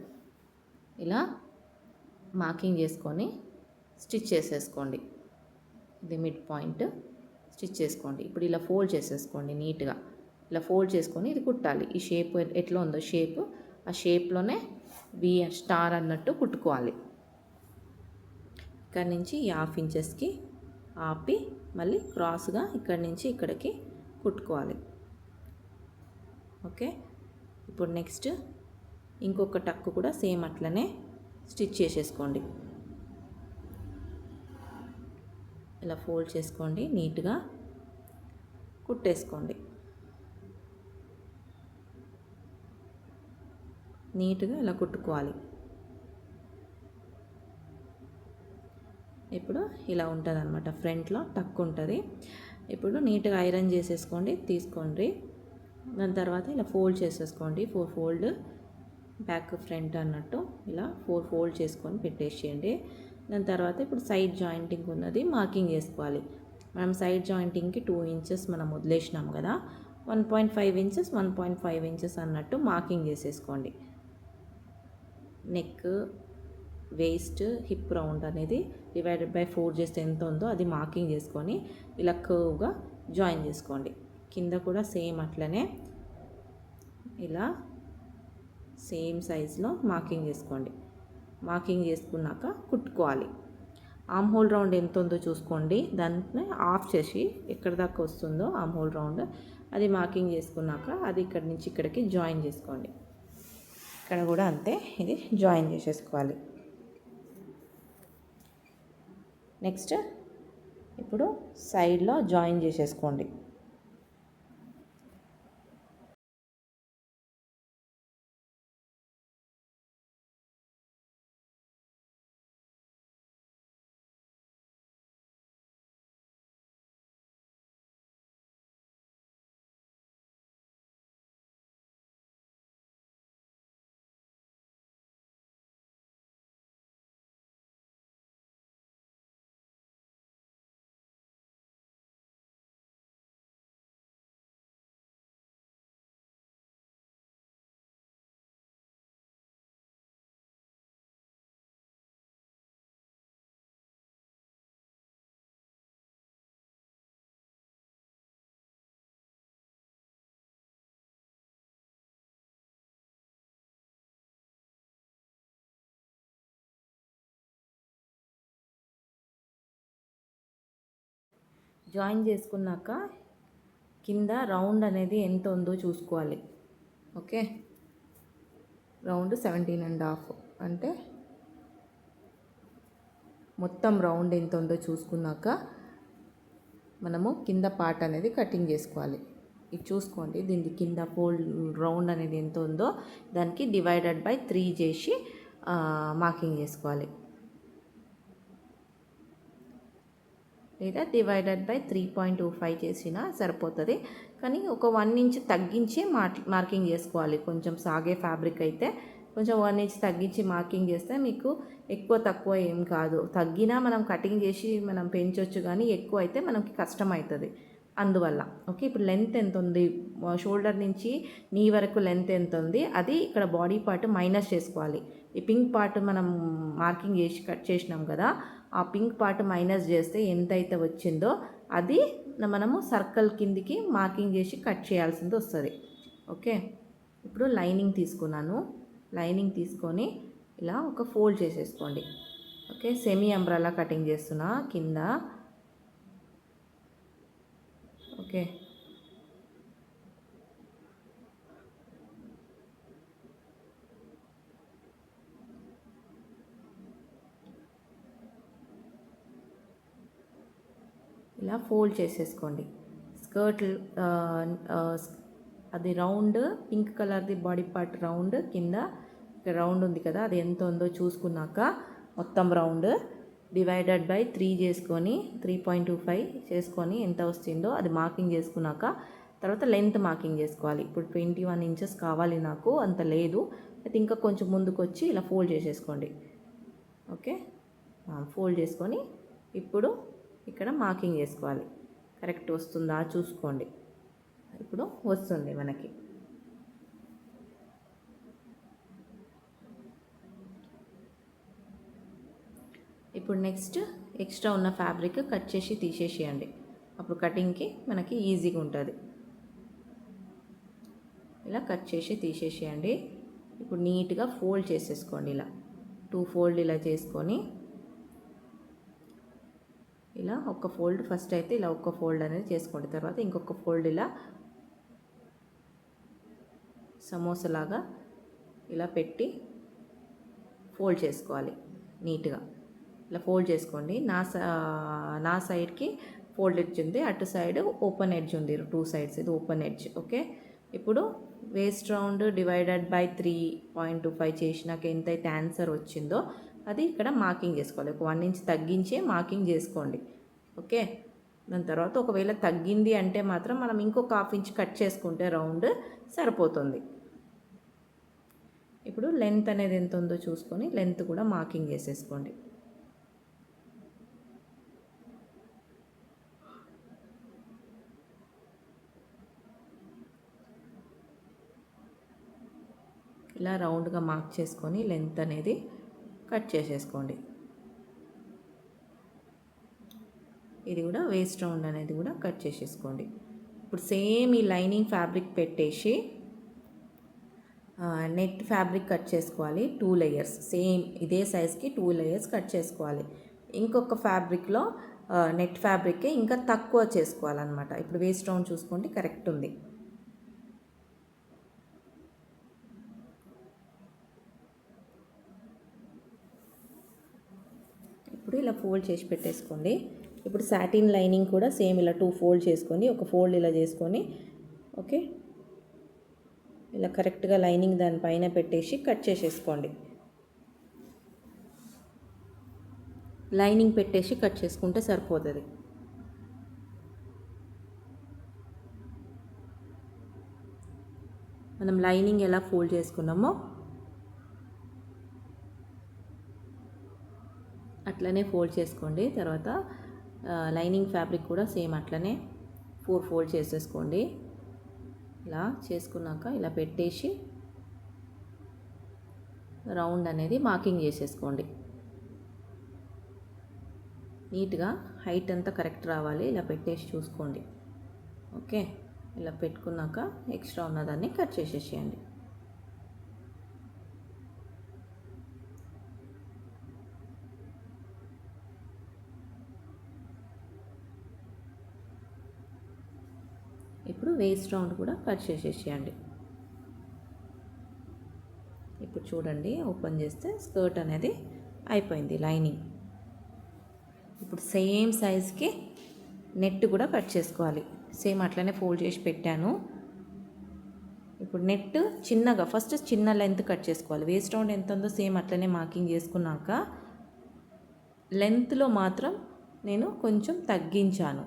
A: ఇలా మార్కింగ్ చేసుకొని స్టిచ్ చేసేసుకోండి. ఇది మిడ్ పాయింట్ స్టిచ్ చేసుకోండి. ఇప్పుడు ఇలా ఫోల్డ్ చేసేసుకోండి నీట్గా. ఇలా ఫోల్డ్ చేసుకొని ఇది కుట్టాలి. ఈ షేప్ ఎట్లా ఉందో షేప్, ఆ షేప్లోనే వి స్టార్ అన్నట్టు కుట్టుకోవాలి. ఇక్కడ నుంచి ఈ 1/2 ఇంచెస్కి ఆపి మళ్ళీ క్రాస్గా ఇక్కడి నుంచి ఇక్కడికి కుట్టుకోవాలి. ఓకే, ఇప్పుడు నెక్స్ట్ ఇంకొక టక్కు కూడా సేమ్ అట్లనే స్టిచ్ చేసేసుకోండి. ఇలా ఫోల్డ్ చేసుకోండి, నీట్గా కుట్టేసుకోండి. నీట్గా ఇలా కుట్టుకోవాలి. ఇప్పుడు ఇలా ఉంటుంది అనమాట. ఫ్రంట్లో టక్ ఉంటుంది. ఇప్పుడు నీట్గా ఐరన్ చేసేసుకోండి, తీసుకోండి. దాని తర్వాత ఇలా ఫోల్డ్ చేసేసుకోండి. 4 ఫోల్డ్ బ్యాక్ ఫ్రంట్ అన్నట్టు ఇలా 4 ఫోల్డ్ చేసుకొని పెట్టేసేయండి. దాని తర్వాత ఇప్పుడు సైడ్ జాయింటింగ్ ఉన్నది మార్కింగ్ చేసుకోవాలి. మనం సైడ్ జాయింటింగ్కి 2 ఇంచెస్ మనం వదిలేసినాం కదా. 1.5 ఇంచెస్ 1.5 ఇంచెస్ అన్నట్టు మార్కింగ్ చేసేసుకోండి. నెక్, వేస్ట్, హిప్ రౌండ్ అనేది డివైడెడ్ బై 4 చేస్తే ఎంత ఉందో అది మార్కింగ్ చేసుకొని ఇలా కర్వ్గా జాయిన్ చేసుకోండి. కింద కూడా సేమ్ అట్లనే ఇలా సేమ్ సైజులో మార్కింగ్ చేసుకోండి. మార్కింగ్ చేసుకున్నాక కుట్టుకోవాలి. ఆమ్ హోల్ రౌండ్ ఎంత ఉందో చూసుకోండి. దాన్ని ఆఫ్ చేసి ఎక్కడి దాకా వస్తుందో ఆమ్ హోల్ రౌండ్ అది మార్కింగ్ చేసుకున్నాక అది ఇక్కడి నుంచి ఇక్కడికి జాయిన్ చేసుకోండి. ఇక్కడ కూడా అంతే, ఇది జాయిన్ చేసేసుకోవాలి. నెక్స్ట్ ఇప్పుడు సైడ్లో జాయిన్ చేసేసుకోండి. జాయిన్ చేసుకున్నాక కింద రౌండ్ అనేది ఎంత ఉందో చూసుకోవాలి. ఓకే, రౌండ్ 17.5 అంటే మొత్తం రౌండ్ ఎంత ఉందో చూసుకున్నాక మనము కింద పార్ట్ అనేది కటింగ్ చేసుకోవాలి. ఇది చూసుకోండి, దీనికి కింద ఫోల్డ్ రౌండ్ అనేది ఎంత ఉందో దానికి డివైడెడ్ బై 3 చేసి మార్కింగ్ చేసుకోవాలి, లేదా డివైడెడ్ బై 3.25 చేసినా సరిపోతుంది. కానీ ఒక 1 ఇంచ్ తగ్గించి మార్కింగ్ చేసుకోవాలి. కొంచెం సాగే ఫ్యాబ్రిక్ అయితే కొంచెం 1 ఇంచ్ తగ్గించి మార్కింగ్ చేస్తే మీకు ఎక్కువ తక్కువ ఏం కాదు. తగ్గినా మనం కటింగ్ చేసి మనం పెంచవచ్చు, కానీ ఎక్కువ అయితే మనకి కష్టం అవుతుంది అందువల్ల. ఓకే, ఇప్పుడు లెంత్ ఎంత ఉంది, షోల్డర్ నుంచి నీ వరకు లెంత్ ఎంత ఉంది అది ఇక్కడ బాడీ పార్ట్ మైనస్ చేసుకోవాలి. ఈ పింక్ పార్ట్ మనం మార్కింగ్ చేసి కట్ చేసినాం కదా, ఆ పింక్ పార్ట్ మైనస్ చేస్తే ఎంతైతే వచ్చిందో అది మనము సర్కిల్ కిందికి మార్కింగ్ చేసి కట్ చేయాల్సింది వస్తుంది. ఓకే, ఇప్పుడు లైనింగ్ తీసుకున్నాను. లైనింగ్ తీసుకొని ఇలా ఒక ఫోల్డ్ చేసేసుకోండి. ఓకే, సెమీ అంబ్రెల్లా కటింగ్ చేస్తున్నా కింద. ఓకే, ఇలా ఫోల్డ్ చేసేసుకోండి. స్కర్ట్ అది రౌండ్ పింక్ కలర్ది బాడీ పార్ట్ రౌండ్ కింద ఇక్కడ రౌండ్ ఉంది కదా, అది ఎంత ఉందో చూసుకున్నాక మొత్తం రౌండ్ డివైడెడ్ బై 3 చేసుకొని 3.25 చేసుకొని ఎంత వస్తుందో అది మార్కింగ్ చేసుకున్నాక తర్వాత లెంత్ మార్కింగ్ చేసుకోవాలి. ఇప్పుడు 21 ఇంచెస్ కావాలి నాకు, అంత లేదు. అయితే ఇంకా కొంచెం ముందుకు వచ్చి ఇలా ఫోల్డ్ చేసేసుకోండి. ఓకే, ఫోల్డ్ చేసుకొని ఇప్పుడు ఇక్కడ మార్కింగ్ చేసుకోవాలి. కరెక్ట్ వస్తుందా చూసుకోండి. ఇప్పుడు వస్తుంది మనకి. ఇప్పుడు నెక్స్ట్ ఎక్స్ట్రా ఉన్న ఫ్యాబ్రిక్ కట్ చేసి తీసేసేయండి. అప్పుడు కటింగ్కి మనకి ఈజీగా ఉంటుంది. ఇలా కట్ చేసి తీసేసేయండి. ఇప్పుడు నీట్గా ఫోల్డ్ చేసేసుకోండి. ఇలా 2 ఫోల్డ్ ఇలా చేసుకొని ఇలా ఒక ఫోల్డ్ ఫస్ట్ అయితే ఇలా ఒక ఫోల్డ్ అనేది చేసుకోండి. తర్వాత ఇంకొక ఫోల్డ్ ఇలా సమోసాలాగా ఇలా పెట్టి ఫోల్డ్ చేసుకోవాలి నీట్గా. ఇలా ఫోల్డ్ చేసుకోండి. నా సైడ్కి ఫోల్డ్ ఎడ్జ్ ఉంది, అటు సైడ్ ఓపెన్ ఎడ్జ్ ఉంది. 2 సైడ్స్ ఇది ఓపెన్ ఎడ్జ్. ఓకే, ఇప్పుడు వేస్ట్ రౌండ్ డివైడెడ్ బై 3.25 చేసినాక ఎంతైతే ఆన్సర్ వచ్చిందో అది ఇక్కడ మార్కింగ్ చేసుకోవాలి. ఒక 1 ఇంచ్ తగ్గించే మార్కింగ్ చేసుకోండి. ఓకే, దాని తర్వాత ఒకవేళ తగ్గింది అంటే మాత్రం మనం ఇంకొక 1/2 ఇంచ్ కట్ చేసుకుంటే రౌండ్ సరిపోతుంది. ఇప్పుడు లెంత్ అనేది ఎంత ఉందో చూసుకొని లెంత్ కూడా మార్కింగ్ చేసేసుకోండి. ఇలా రౌండ్గా మార్క్ చేసుకొని లెంత్ అనేది కట్ చేసేసుకోండి. ఇది కూడా వేస్ట్ రౌండ్ అనేది కూడా కట్ చేసేసుకోండి. ఇప్పుడు సేమ్ ఈ లైనింగ్ ఫ్యాబ్రిక్ పెట్టేసి నెట్ ఫ్యాబ్రిక్ కట్ చేసుకోవాలి. 2 లేయర్స్ సేమ్ ఇదే సైజ్కి 2 లేయర్స్ కట్ చేసుకోవాలి. ఇంకొక ఫ్యాబ్రిక్లో నెట్ ఫ్యాబ్రిక్కే ఇంకా తక్కువ చేసుకోవాలన్నమాట. ఇప్పుడు వేస్ట్ రౌండ్ చూసుకోండి, కరెక్ట్ ఉంది. ఇప్పుడు ఇలా ఫోల్డ్ చేసి పెట్టేసుకోండి. ఇప్పుడు సాటిన్ లైనింగ్ కూడా సేమ్ ఇలా 2 ఫోల్డ్ చేసుకొని ఒక ఫోల్డ్ ఇలా చేసుకొని ఓకే ఇలా కరెక్ట్గా లైనింగ్ దానిపైన పెట్టేసి కట్ చేసేసుకోండి. లైనింగ్ పెట్టేసి కట్ చేసుకుంటే సరిపోతుంది. మనం లైనింగ్ ఎలా ఫోల్డ్ చేసుకున్నామో అట్లనే ఫోల్డ్ చేసుకోండి. తర్వాత లైనింగ్ ఫ్యాబ్రిక్ కూడా సేమ్ అట్లనే 4 ఫోల్డ్ చేసేసుకోండి. ఇలా చేసుకున్నాక ఇలా పెట్టేసి రౌండ్ అనేది మార్కింగ్ చేసేసుకోండి. నీట్గా హైట్ అంతా కరెక్ట్ రావాలి. ఇలా పెట్టేసి చూసుకోండి. ఓకే, ఇలా పెట్టుకున్నాక ఎక్స్ట్రా ఉన్నదాన్ని కట్ చేసేసేయండి. ఇప్పుడు వేస్ట్ రౌండ్ కూడా కట్ చేసేసేయండి. ఇప్పుడు చూడండి, ఓపెన్ చేస్తే స్కర్ట్ అనేది అయిపోయింది లైనింగ్. ఇప్పుడు సేమ్ సైజ్కి నెట్ కూడా కట్ చేసుకోవాలి. సేమ్ అట్లనే ఫోల్డ్ చేసి పెట్టాను. ఇప్పుడు నెట్ చిన్నగా ఫస్ట్ చిన్న లెంత్ కట్ చేసుకోవాలి. వేస్ట్ రౌండ్ ఎంత ఉందో సేమ్ అట్లనే మార్కింగ్ చేసుకున్నాక లెంత్లో మాత్రం నేను కొంచెం తగ్గించాను.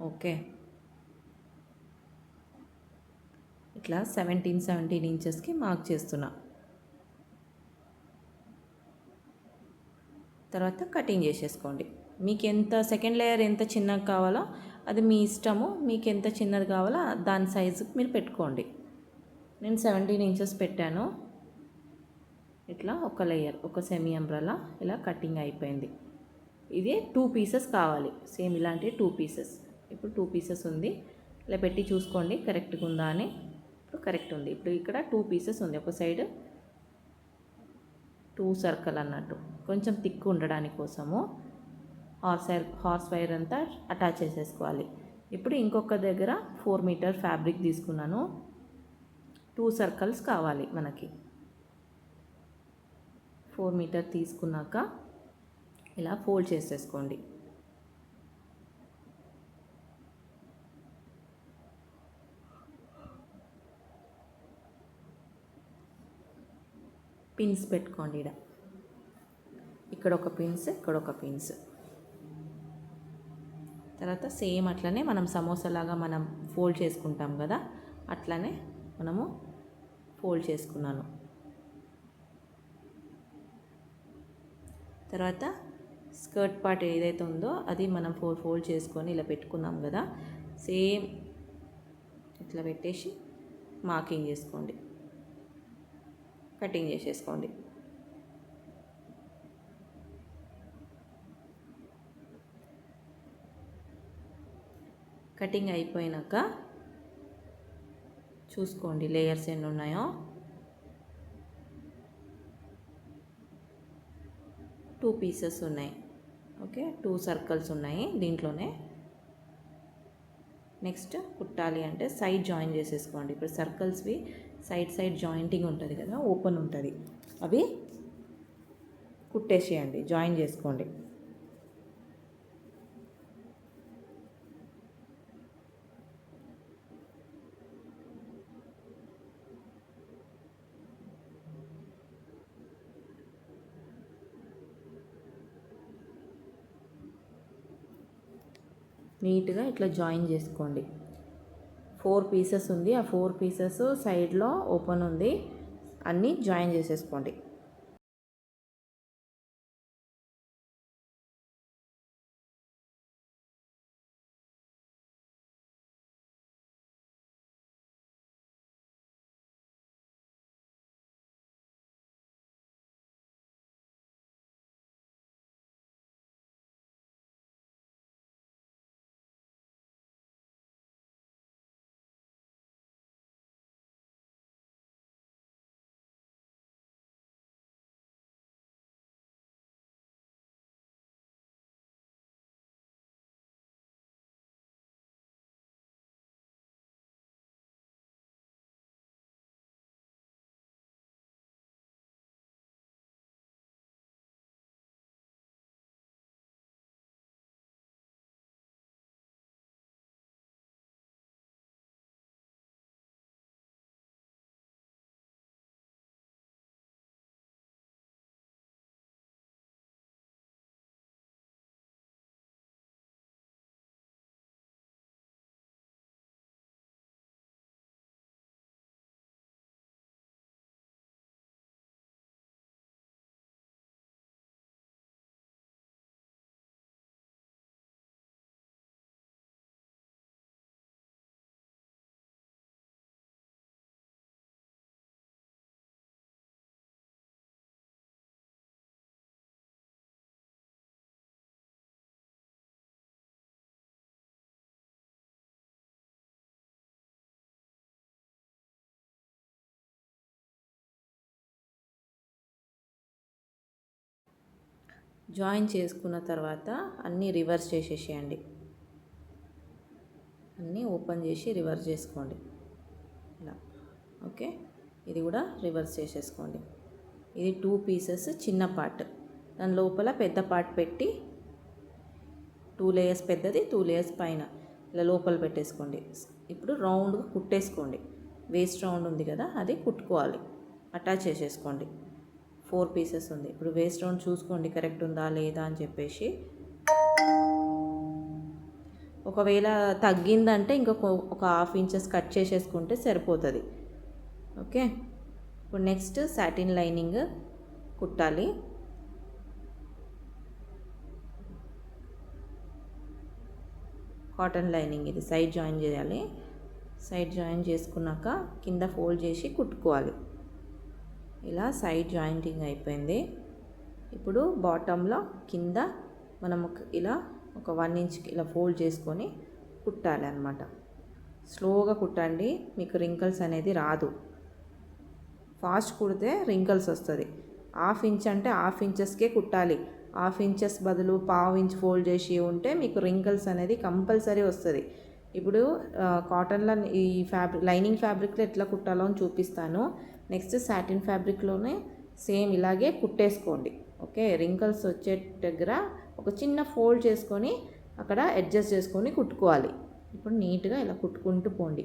A: ఓకే, ఇట్లా 17 ఇంచెస్కి మార్క్ చేస్తున్నా. తర్వాత కటింగ్ చేసేసుకోండి. మీకు ఎంత సెకండ్ లేయర్ ఎంత చిన్నగా కావాలో అది మీ ఇష్టము. మీకు ఎంత చిన్నది కావాలో దాని సైజుకి మీరు పెట్టుకోండి. నేను 17 ఇంచెస్ పెట్టాను. ఇట్లా ఒక లేయర్, ఒక సెమీ అంబ్రెలా ఇలా కటింగ్ అయిపోయింది. ఇది 2 పీసెస్ కావాలి, సేమ్ ఇలాంటి 2 పీసెస్. ఇప్పుడు 2 పీసెస్ ఉంది, ఇలా పెట్టి చూసుకోండి కరెక్ట్గా ఉందా అని. ఇప్పుడు కరెక్ట్ ఉంది. ఇప్పుడు ఇక్కడ 2 పీసెస్ ఉంది, ఒక సైడ్ 2 సర్కిల్ అన్నట్టు, కొంచెం థిక్ ఉండడానికి కోసము హార్స్ వైర్ అంతా అటాచ్ చేసేసుకోవాలి. ఇప్పుడు ఇంకొక దగ్గర 4 మీటర్ ఫ్యాబ్రిక్ తీసుకున్నాను. 2 సర్కిల్స్ కావాలి మనకి. 4 మీటర్ తీసుకున్నాక ఇలా ఫోల్డ్ చేసేసుకోండి. పిన్స్ పెట్టుకోండి. ఇక్కడ ఒక పిన్స్, ఇక్కడ ఒక పిన్స్. తర్వాత సేమ్ అట్లనే మనం సమోసాలాగా మనం ఫోల్డ్ చేసుకుంటాం కదా, అట్లనే మనము ఫోల్డ్ చేసుకున్నాను. తర్వాత స్కర్ట్ పార్ట్ ఏదైతే ఉందో అది మనం ఫోల్డ్ చేసుకొని ఇలా పెట్టుకున్నాం కదా, సేమ్ ఇట్లా పెట్టేసి మార్కింగ్ చేసుకోండి, కటింగ్ చేసేసుకోండి. కటింగ్ అయిపోయినాక చూసుకోండి లేయర్స్ ఎన్ని ఉన్నాయో. 2 పీసెస్ ఉన్నాయి. ఓకే, 2 సర్కిల్స్ ఉన్నాయి దీంట్లోనే. నెక్స్ట్ కుట్టాలి అంటే సైడ్ జాయిన్ చేసేసుకోండి. ఇప్పుడు సర్కిల్స్వి సైడ్ జాయింటింగ్ ఉంటుంది కదా, ఓపెన్ ఉంటుంది, అవి కుట్టేసేయండి, జాయిన్ చేసుకోండి. నీట్గా ఇట్లా జాయిన్ చేసుకోండి. 4 పీసెస్ ఉంది, ఆ 4 పీసెస్ సైడ్లో ఓపెన్ ఉంది, అన్నీ జాయిన్ చేసేసుకోండి. జాయిన్ చేసుకున్న తర్వాత అన్నీ రివర్స్ చేసేసేయండి. అన్నీ ఓపెన్ చేసి రివర్స్ చేసుకోండి ఇలా. ఓకే, ఇది కూడా రివర్స్ చేసేసుకోండి. ఇది 2 పీసెస్ చిన్న పార్ట్, దాని లోపల పెద్ద పార్ట్ పెట్టి 2 లేయర్స్ పెద్దది, 2 లేయర్స్ పైన ఇలా లోపల పెట్టేసుకోండి. ఇప్పుడు రౌండ్గా కుట్టేసుకోండి. వేస్ట్ రౌండ్ ఉంది కదా, అది కుట్టుకోవాలి, అటాచ్ చేసేసుకోండి. 4 పీసెస్ ఉంది. ఇప్పుడు వేస్ట్ రౌండ్ చూసుకోండి కరెక్ట్ ఉందా లేదా అని చెప్పేసి. ఒకవేళ తగ్గిందంటే ఇంకొక ఒక 1/2 ఇంచెస్ కట్ చేసేసుకుంటే సరిపోతుంది. ఓకే, ఇప్పుడు నెక్స్ట్ సాటిన్ లైనింగ్ కుట్టాలి. కాటన్ లైనింగ్ ఇది సైడ్ జాయిన్ చేయాలి. సైడ్ జాయిన్ చేసుకున్నాక కింద ఫోల్డ్ చేసి కుట్టుకోవాలి. ఇలా సైడ్ జాయింటింగ్ అయిపోయింది. ఇప్పుడు బాటంలో కింద మనం ఇలా ఒక 1 ఇంచ్ ఇలా ఫోల్డ్ చేసుకొని కుట్టాలి అన్నమాట. స్లోగా కుట్టండి, మీకు రింకల్స్ అనేది రాదు. ఫాస్ట్ కుడితే రింకల్స్ వస్తుంది. 1/2 ఇంచ్ అంటే 1/2 ఇంచెస్కే కుట్టాలి. 1/2 ఇంచెస్ బదులు 1/4 ఇంచ్ ఫోల్డ్ చేసి ఉంటే మీకు రింకల్స్ అనేది కంపల్సరీ వస్తుంది. ఇప్పుడు కాటన్లో ఈ లైనింగ్ ఫ్యాబ్రిక్లో ఎట్లా కుట్టాలో అని చూపిస్తాను. నెక్స్ట్ సాటిన్ ఫ్యాబ్రిక్లోనే సేమ్ ఇలాగే కుట్టేసుకోండి. ఓకే, రింకల్స్ వచ్చే దగ్గర ఒక చిన్న ఫోల్డ్ చేసుకొని అక్కడ అడ్జస్ట్ చేసుకొని కుట్టుకోవాలి. ఇప్పుడు నీట్గా ఇలా కుట్టుకుంటూ పోండి.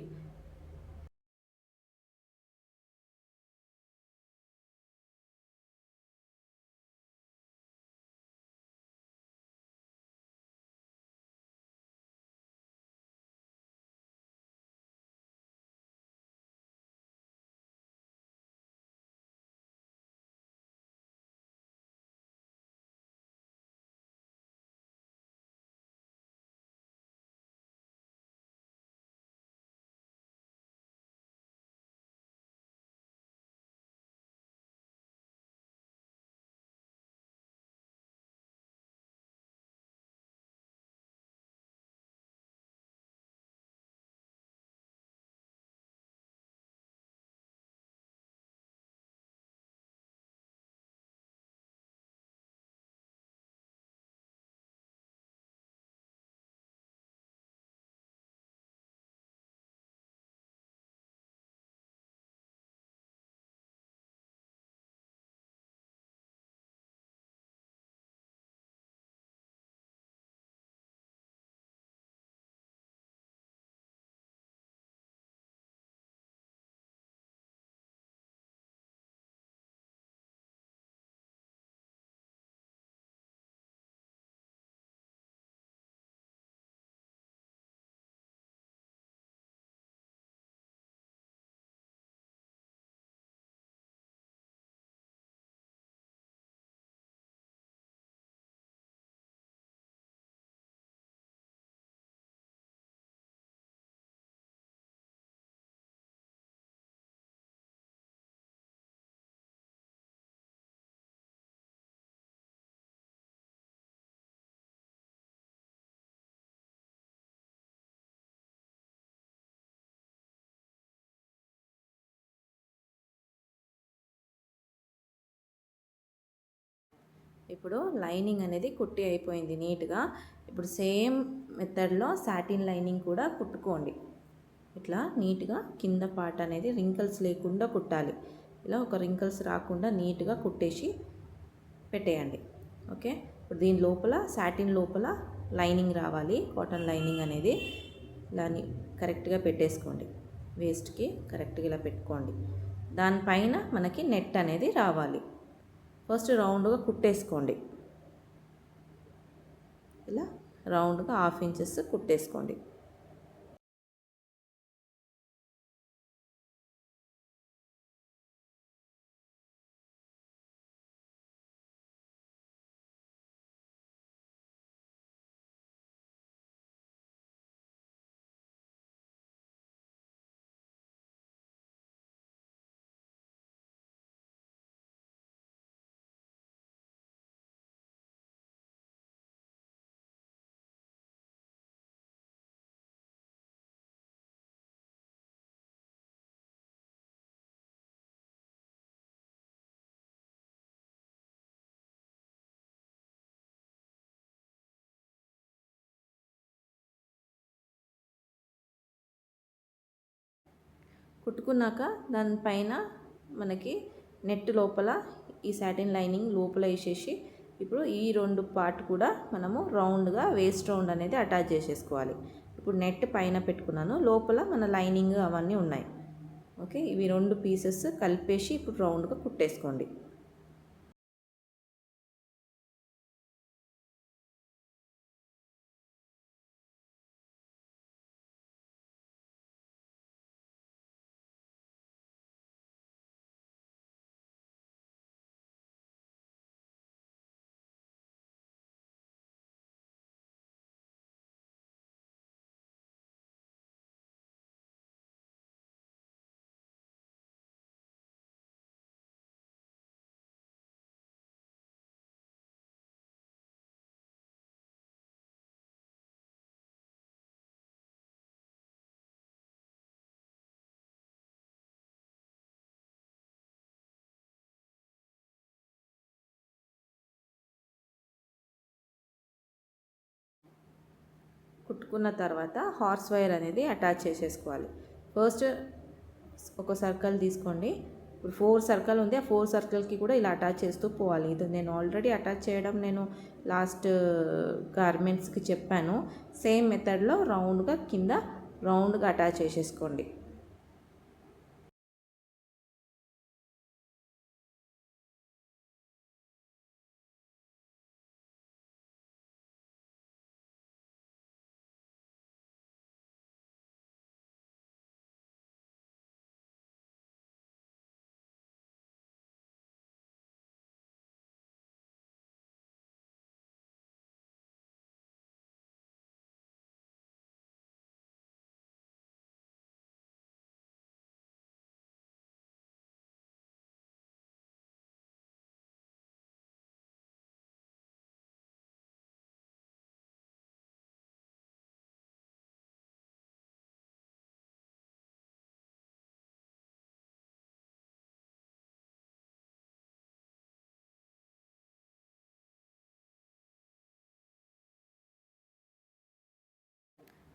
A: ఇప్పుడు లైనింగ్ అనేది కుట్టి అయిపోయింది నీట్గా. ఇప్పుడు సేమ్ మెథడ్లో సాటిన్ లైనింగ్ కూడా కుట్టుకోండి. ఇట్లా నీట్గా కింద పార్ట్ అనేది రింకల్స్ లేకుండా కుట్టాలి. ఇలా ఒక రింకల్స్ రాకుండా నీట్గా కుట్టేసి పెట్టేయండి. ఓకే, ఇప్పుడు దీని లోపల సాటిన్ లోపల లైనింగ్ రావాలి. కాటన్ లైనింగ్ అనేది ఇలా కరెక్ట్గా పెట్టేసుకోండి. వేస్ట్కి కరెక్ట్గా ఇలా పెట్టుకోండి. దానిపైన మనకి నెట్ అనేది రావాలి. ఫస్ట్ రౌండ్గా కుట్టేసుకోండి. ఇలా రౌండ్గా 1/2 ఇంచెస్ కుట్టేసుకోండి. కుట్టుకున్నాక దానిపైన మనకి నెట్ లోపల ఈ సాటిన్ లైనింగ్ లోపల వేసేసి ఇప్పుడు ఈ 2 పార్ట్ కూడా మనము రౌండ్గా వేస్ట్ రౌండ్ అనేది అటాచ్ చేసేసుకోవాలి. ఇప్పుడు నెట్ పైన పెట్టుకున్నాను, లోపల మన లైనింగ్ అవన్నీ ఉన్నాయి. ఓకే, ఇవి 2 పీసెస్ కలిపేసి ఇప్పుడు రౌండ్గా కుట్టేసుకోండి. కుట్టుకున్న తర్వాత హార్స్ వైర్ అనేది అటాచ్ చేసేసుకోవాలి. ఫస్ట్ ఒక సర్కిల్ తీసుకోండి. ఇప్పుడు 4 సర్కిల్ ఉంది, ఆ 4 సర్కిల్కి కూడా ఇలా అటాచ్ చేస్తూ పోవాలి. ఇది నేను ఆల్రెడీ అటాచ్ చేయడం నేను లాస్ట్ గార్మెంట్స్కి చెప్పాను. సేమ్ మెథడ్లో రౌండ్గా కింద రౌండ్గా అటాచ్ చేసేసుకోండి.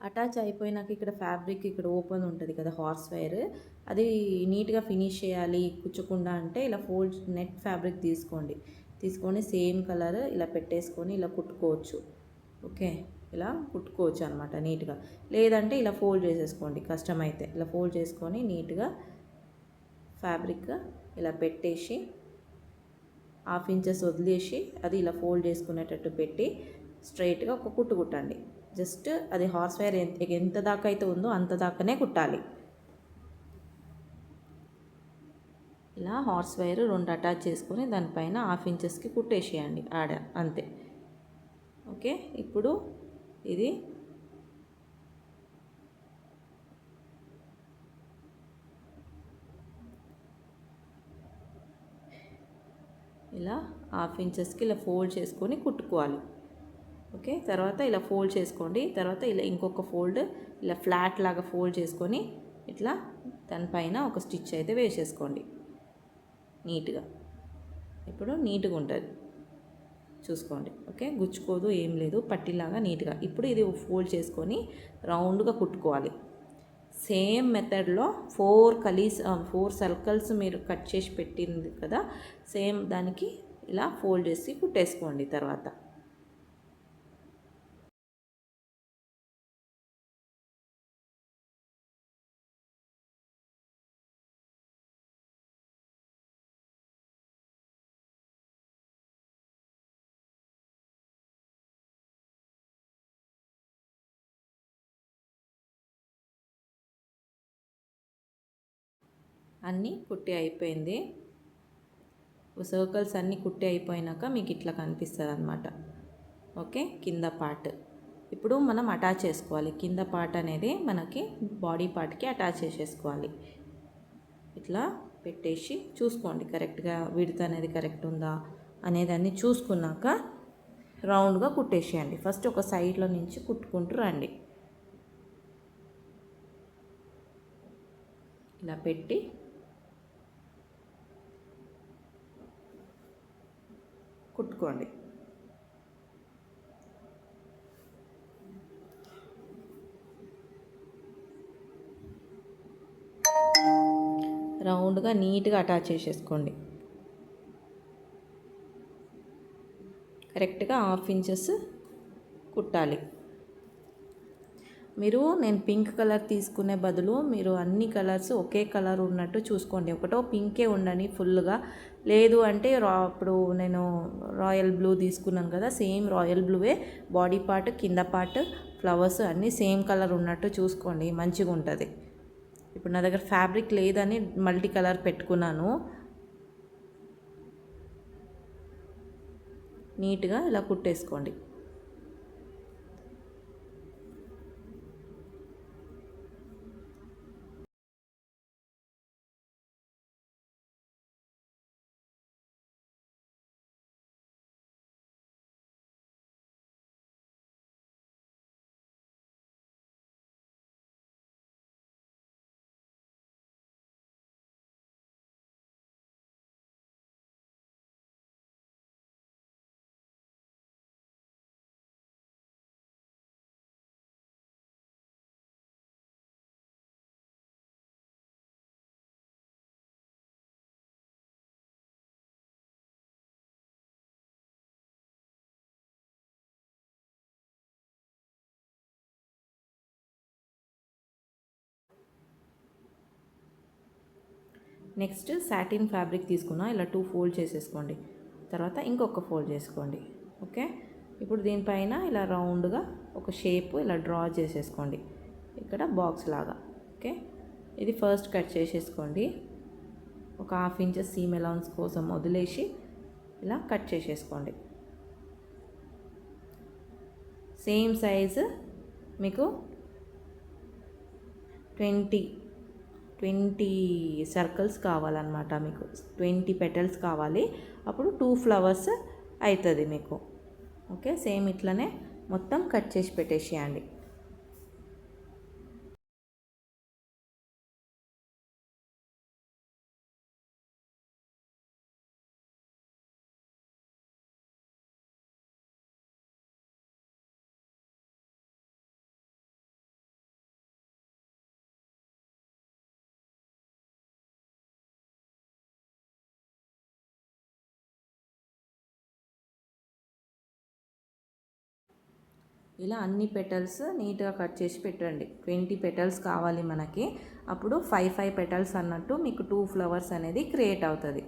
A: అటాచ్ అయిపోయినాక ఇక్కడ ఫ్యాబ్రిక్ ఇక్కడ ఓపెన్ ఉంటుంది కదా హార్స్ వైర్, అది నీట్గా ఫినిష్ చేయాలి కుచ్చకుండా అంటే ఇలా ఫోల్డ్ నెట్ ఫ్యాబ్రిక్ తీసుకొని సేమ్ కలర్ ఇలా పెట్టేసుకొని ఇలా కుట్టుకోవచ్చు. ఓకే, ఇలా కుట్టుకోవచ్చు అనమాట నీట్గా. లేదంటే ఇలా ఫోల్డ్ చేసేసుకోండి, కష్టమైతే ఇలా ఫోల్డ్ చేసుకొని నీట్గా ఫ్యాబ్రిక్ ఇలా పెట్టేసి 1/2 ఇంచెస్ వదిలేసి అది ఇలా ఫోల్డ్ చేసుకునేటట్టు పెట్టి స్ట్రైట్గా ఒక కుట్టు కుట్టండి. జస్ట్ అది హార్స్ వైర్ ఎంత దాకా అయితే ఉందో అంత దాకానే కుట్టాలి. ఇలా హార్స్ వైర్ 2 అటాచ్ చేసుకొని దానిపైన 1/2 ఇంచెస్కి కుట్టేసేయండి ఆడ, అంతే. ఓకే, ఇప్పుడు ఇది ఇలా 1/2 ఇంచెస్కి ఇలా ఫోల్డ్ చేసుకొని కుట్టుకోవాలి. ఓకే, తర్వాత ఇలా ఫోల్డ్ చేసుకోండి. తర్వాత ఇలా ఇంకొక ఫోల్డ్ ఇలా ఫ్లాట్ లాగా ఫోల్డ్ చేసుకొని ఇట్లా దానిపైన ఒక స్టిచ్ అయితే వేసేసుకోండి నీట్గా. ఇప్పుడు నీట్గా ఉంటుంది, చూసుకోండి. ఓకే, గుచ్చుకోదు, ఏం లేదు, పట్టిలాగా నీట్గా. ఇప్పుడు ఇది ఫోల్డ్ చేసుకొని రౌండ్గా కుట్టుకోవాలి. సేమ్ మెథడ్లో 4 సర్కిల్స్ మీరు కట్ చేసి పెట్టింది కదా, సేమ్ దానికి ఇలా ఫోల్డ్ చేసి కుట్టేసుకోండి. తర్వాత అన్నీ కుట్టి అయిపోయింది. సర్కిల్స్ అన్నీ కుట్టి అయిపోయినాక మీకు ఇట్లా కనిపిస్తుంది అన్నమాట. ఓకే, కింద పార్ట్ ఇప్పుడు మనం అటాచ్ చేసుకోవాలి. కింద పార్ట్ అనేది మనకి బాడీ పార్ట్కి అటాచ్ చేసేసుకోవాలి. ఇట్లా పెట్టేసి చూసుకోండి కరెక్ట్గా విడ్త్ అనేది కరెక్ట్ ఉందా అనేది అన్నీ చూసుకున్నాక రౌండ్గా కుట్టేసేయండి. ఫస్ట్ ఒక సైడ్లో నుంచి కుట్టుకుంటూ రండి. ఇలా పెట్టి కుట్టుకోండి. రౌండ్గా నీట్గా అటాచ్ చేసేసుకోండి. కరెక్ట్గా 1/2 ఇంచెస్ కుట్టాలి. నేను పింక్ కలర్ తీసుకునే బదులు మీరు అన్ని కలర్స్ ఒకే కలర్ ఉన్నట్టు చూసుకోండి. ఒకటో పింకే ఉండని ఫుల్గా, లేదు అంటే ఇప్పుడు నేను రాయల్ బ్లూ తీసుకున్నాను కదా, సేమ్ రాయల్ బ్లూవే బాడీ పార్ట్, కింద పార్ట్, ఫ్లవర్స్ అన్నీ సేమ్ కలర్ ఉన్నట్టు చూసుకోండి, మంచిగా ఉంటుంది. ఇప్పుడు నా దగ్గర ఫ్యాబ్రిక్ లేదని మల్టీ కలర్ పెట్టుకున్నాను. నీట్గా ఇలా కుట్టేసుకోండి. నెక్స్ట్ సాటిన్ ఫ్యాబ్రిక్ తీసుకున్నా, ఇలా 2 ఫోల్డ్ చేసేసుకోండి. తర్వాత ఇంకొక ఫోల్డ్ చేసుకోండి. ఓకే, ఇప్పుడు దీనిపైన ఇలా రౌండ్గా ఒక షేప్ ఇలా డ్రా చేసేసుకోండి, ఇక్కడ బాక్స్ లాగా. ఓకే, ఇది ఫస్ట్ కట్ చేసేసుకోండి. ఒక 1/2 ఇంచెస్ సీమ్ అలౌన్స్ కోసం వదిలేసి ఇలా కట్ చేసేసుకోండి. సేమ్ సైజు మీకు 20 సర్కిల్స్ కావాలన్నమాట. మీకు 20 పెటల్స్ కావాలి, అప్పుడు 2 ఫ్లవర్స్ అవుతుంది మీకు. ఓకే, సేమ్ ఇట్లనే మొత్తం కట్ చేసి పెట్టేసేయండి. ఇలా అన్ని పెటల్స్ నీట్గా కట్ చేసి పెట్టండి. 20 పెటల్స్ కావాలి మనకి, అప్పుడు 5 పెటల్స్ అన్నట్టు మీకు 2 ఫ్లవర్స్ అనేది క్రియేట్ అవుతుంది.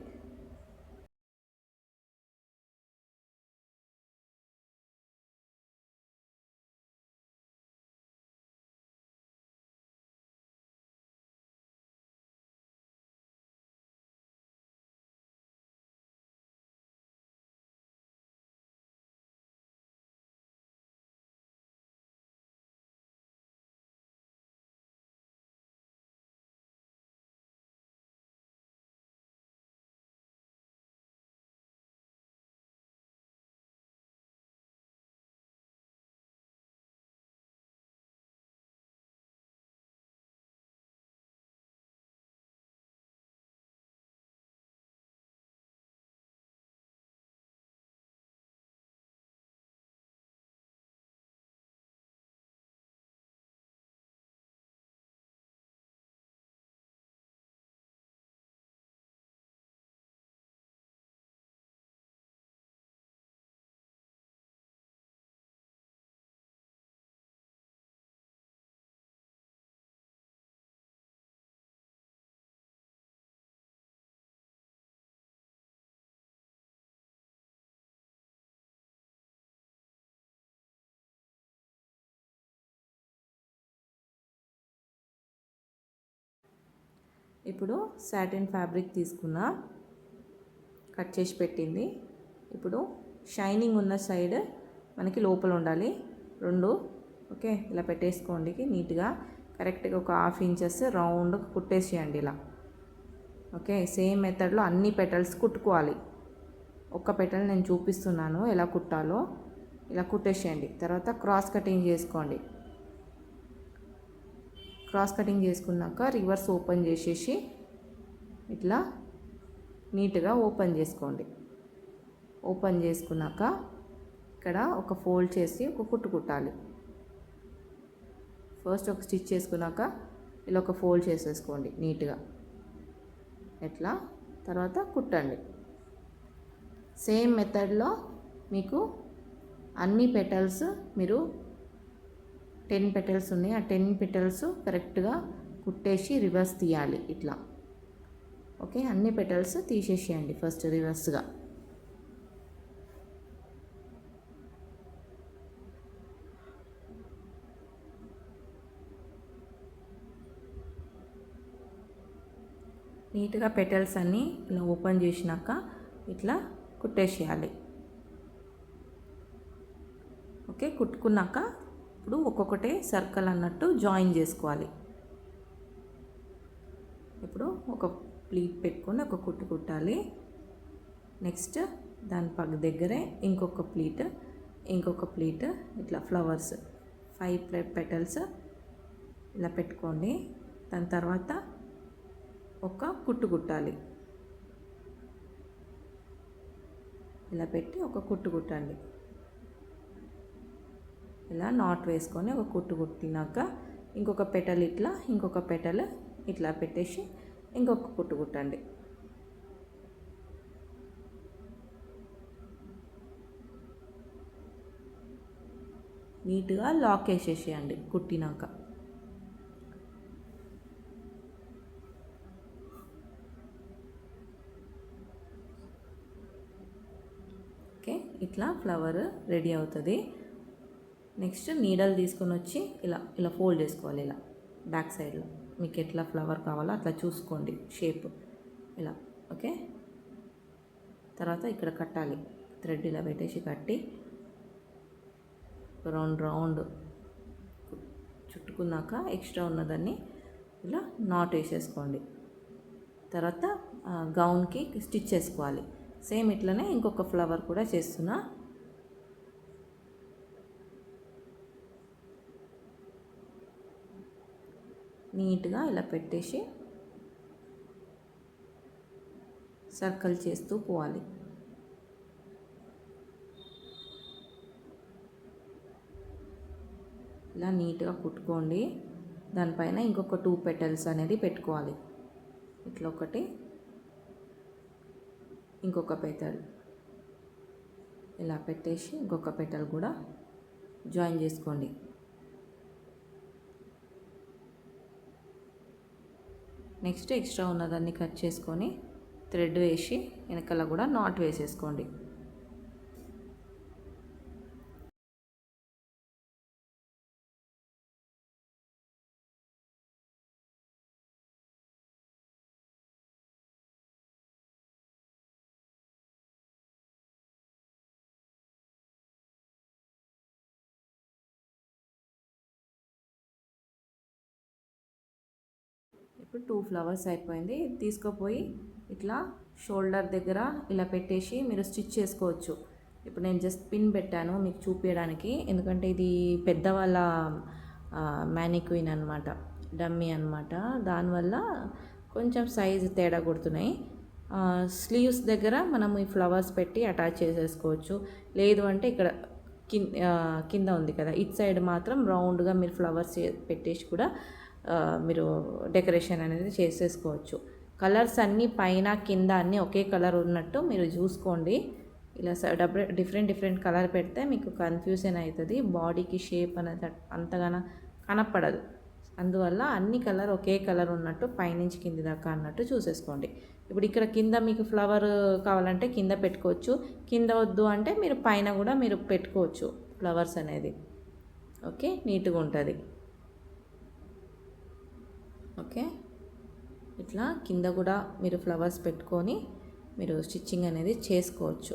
A: ఇప్పుడు సాటిన్ ఫ్యాబ్రిక్ తీసుకున్నా, కట్ చేసి పెట్టింది. ఇప్పుడు షైనింగ్ ఉన్న సైడ్ మనకి లోపల ఉండాలి 2. ఓకే, ఇలా పెట్టేసుకోండి నీట్గా. కరెక్ట్గా ఒక 1/2 ఇంచెస్ రౌండ్ కుట్టేసేయండి ఇలా. ఓకే, సేమ్ మెథడ్లో అన్ని పెటల్స్ కుట్టుకోవాలి. ఒక్క పెటల్ నేను చూపిస్తున్నాను ఎలా కుట్టాలో. ఇలా కుట్టేసేయండి. తర్వాత క్రాస్ కటింగ్ చేసుకోండి. క్రాస్ కటింగ్ చేసుకున్నాక రివర్స్ ఓపెన్ చేసేసి ఇట్లా నీట్గా ఓపెన్ చేసుకోండి. ఓపెన్ చేసుకున్నాక ఇక్కడ ఒక ఫోల్డ్ చేసి ఒక కుట్టు కుట్టాలి. ఫస్ట్ ఒక స్టిచ్ చేసుకున్నాక ఇలా ఒక ఫోల్డ్ చేసేసుకోండి నీట్గా. ఎట్లా తర్వాత కుట్టండి. సేమ్ మెథడ్లో మీకు అన్ని పెటల్స్ మీరు 10 పెటల్స్ ఉన్నాయి, ఆ 10 పెటల్స్ కరెక్ట్గా కుట్టేసి రివర్స్ తీయాలి ఇట్లా. ఓకే, అన్ని పెటల్స్ తీసేసేయండి ఫస్ట్ రివర్స్గా. నీట్గా పెటల్స్ అన్నీ ఇలా ఓపెన్ చేసినాక ఇట్లా కుట్టేసేయాలి. ఓకే, కుట్టుకున్నాక ఇప్పుడు ఒక్కొక్కటే సర్కిల్ అన్నట్టు జాయిన్ చేసుకోవాలి. ఇప్పుడు ఒక ప్లీట్ పెట్టుకొని ఒక కుట్టు కుట్టాలి. నెక్స్ట్ దాని దగ్గరే ఇంకొక ప్లీట్ ఇట్లా ఫ్లవర్స్ 5 పెటల్స్ ఇలా పెట్టుకోండి. దాని తర్వాత ఒక కుట్టు కుట్టాలి. ఇలా పెట్టి ఒక కుట్టు కుట్టండి. ఇలా నాట్ వేసుకొని ఒక కుట్టు కుట్టినాక ఇంకొక పెటల్ ఇట్లా పెట్టేసి ఇంకొక కుట్టు కుట్టండి. నీట్గా లాక్ వేసేసేయండి కుట్టినాక. ఓకే, ఇట్లా ఫ్లవర్ రెడీ అవుతుంది. నెక్స్ట్ నీడల్ తీసుకొని వచ్చి ఇలా ఫోల్డ్ చేసుకోవాలి. ఇలా బ్యాక్ సైడ్లో మీకు ఎట్లా ఫ్లవర్ కావాలో అట్లా చూసుకోండి షేప్ ఇలా. ఓకే, తర్వాత ఇక్కడ కట్టాలి. థ్రెడ్ ఇలా పెట్టేసి కట్టి రౌండ్ చుట్టుకున్నాక ఎక్స్ట్రా ఉన్నదాన్ని ఇలా నాట్ వేసేసుకోండి. తర్వాత గౌన్కి స్టిచ్ చేసుకోవాలి. సేమ్ ఇట్లనే ఇంకొక ఫ్లవర్ కూడా చేస్తున్నా. నీట్గా ఇలా పెట్టేసి సర్కిల్ చేస్తూ పోవాలి. ఇలా నీట్గా కుట్టుకోండి. దానిపైన ఇంకొక 2 పెటల్స్ అనేది పెట్టుకోవాలి. ఇట్లా ఒకటి, ఇంకొక పెటల్ ఇలా పెట్టేసి ఇంకొక పెటల్ కూడా జాయిన్ చేసుకోండి. నెక్స్ట్ ఎక్స్ట్రా ఉన్నదాన్ని కట్ చేసుకొని థ్రెడ్ వేసి వెనకాల కూడా నాట్ వేసేసుకోండి. ఇప్పుడు 2 ఫ్లవర్స్ అయిపోయింది. తీసుకుపోయి ఇట్లా షోల్డర్ దగ్గర ఇలా పెట్టేసి మీరు స్టిచ్ చేసుకోవచ్చు. ఇప్పుడు నేను జస్ట్ పిన్ పెట్టాను మీకు చూపించడానికి, ఎందుకంటే ఇది పెద్దవాళ్ళ మ్యానిక్విన్ అనమాట, డమ్మీ అనమాట. దానివల్ల కొంచెం సైజు తేడా కొడుతున్నాయి. స్లీవ్స్ దగ్గర మనం ఈ ఫ్లవర్స్ పెట్టి అటాచ్ చేసేసుకోవచ్చు. లేదు అంటే ఇక్కడ కింద ఉంది కదా, ఇటు సైడ్ మాత్రం రౌండ్గా మీరు ఫ్లవర్స్ పెట్టేసి కూడా మీరు డెకరేషన్ అనేది చేసేసుకోవచ్చు. కలర్స్ అన్నీ పైన కింద అన్నీ ఒకే కలర్ ఉన్నట్టు మీరు చూసుకోండి. ఇలా డిఫరెంట్ కలర్ పెడితే మీకు కన్ఫ్యూజన్ అవుతుంది, బాడీకి షేప్ అనేది అంతగానో కనపడదు. అందువల్ల అన్ని కలర్ ఒకే కలర్ ఉన్నట్టు పైనుంచి కింది దాకా అన్నట్టు చూసేసుకోండి. ఇప్పుడు ఇక్కడ కింద మీకు ఫ్లవర్ కావాలంటే కింద పెట్టుకోవచ్చు, కింద వద్దు అంటే మీరు పైన కూడా మీరు పెట్టుకోవచ్చు ఫ్లవర్స్ అనేది. ఓకే, నీట్గా ఉంటుంది. ఓకే, ఇట్లా కింద కూడా మీరు ఫ్లవర్స్ పెట్టుకొని మీరు స్టిచ్చింగ్ అనేది చేసుకోవచ్చు.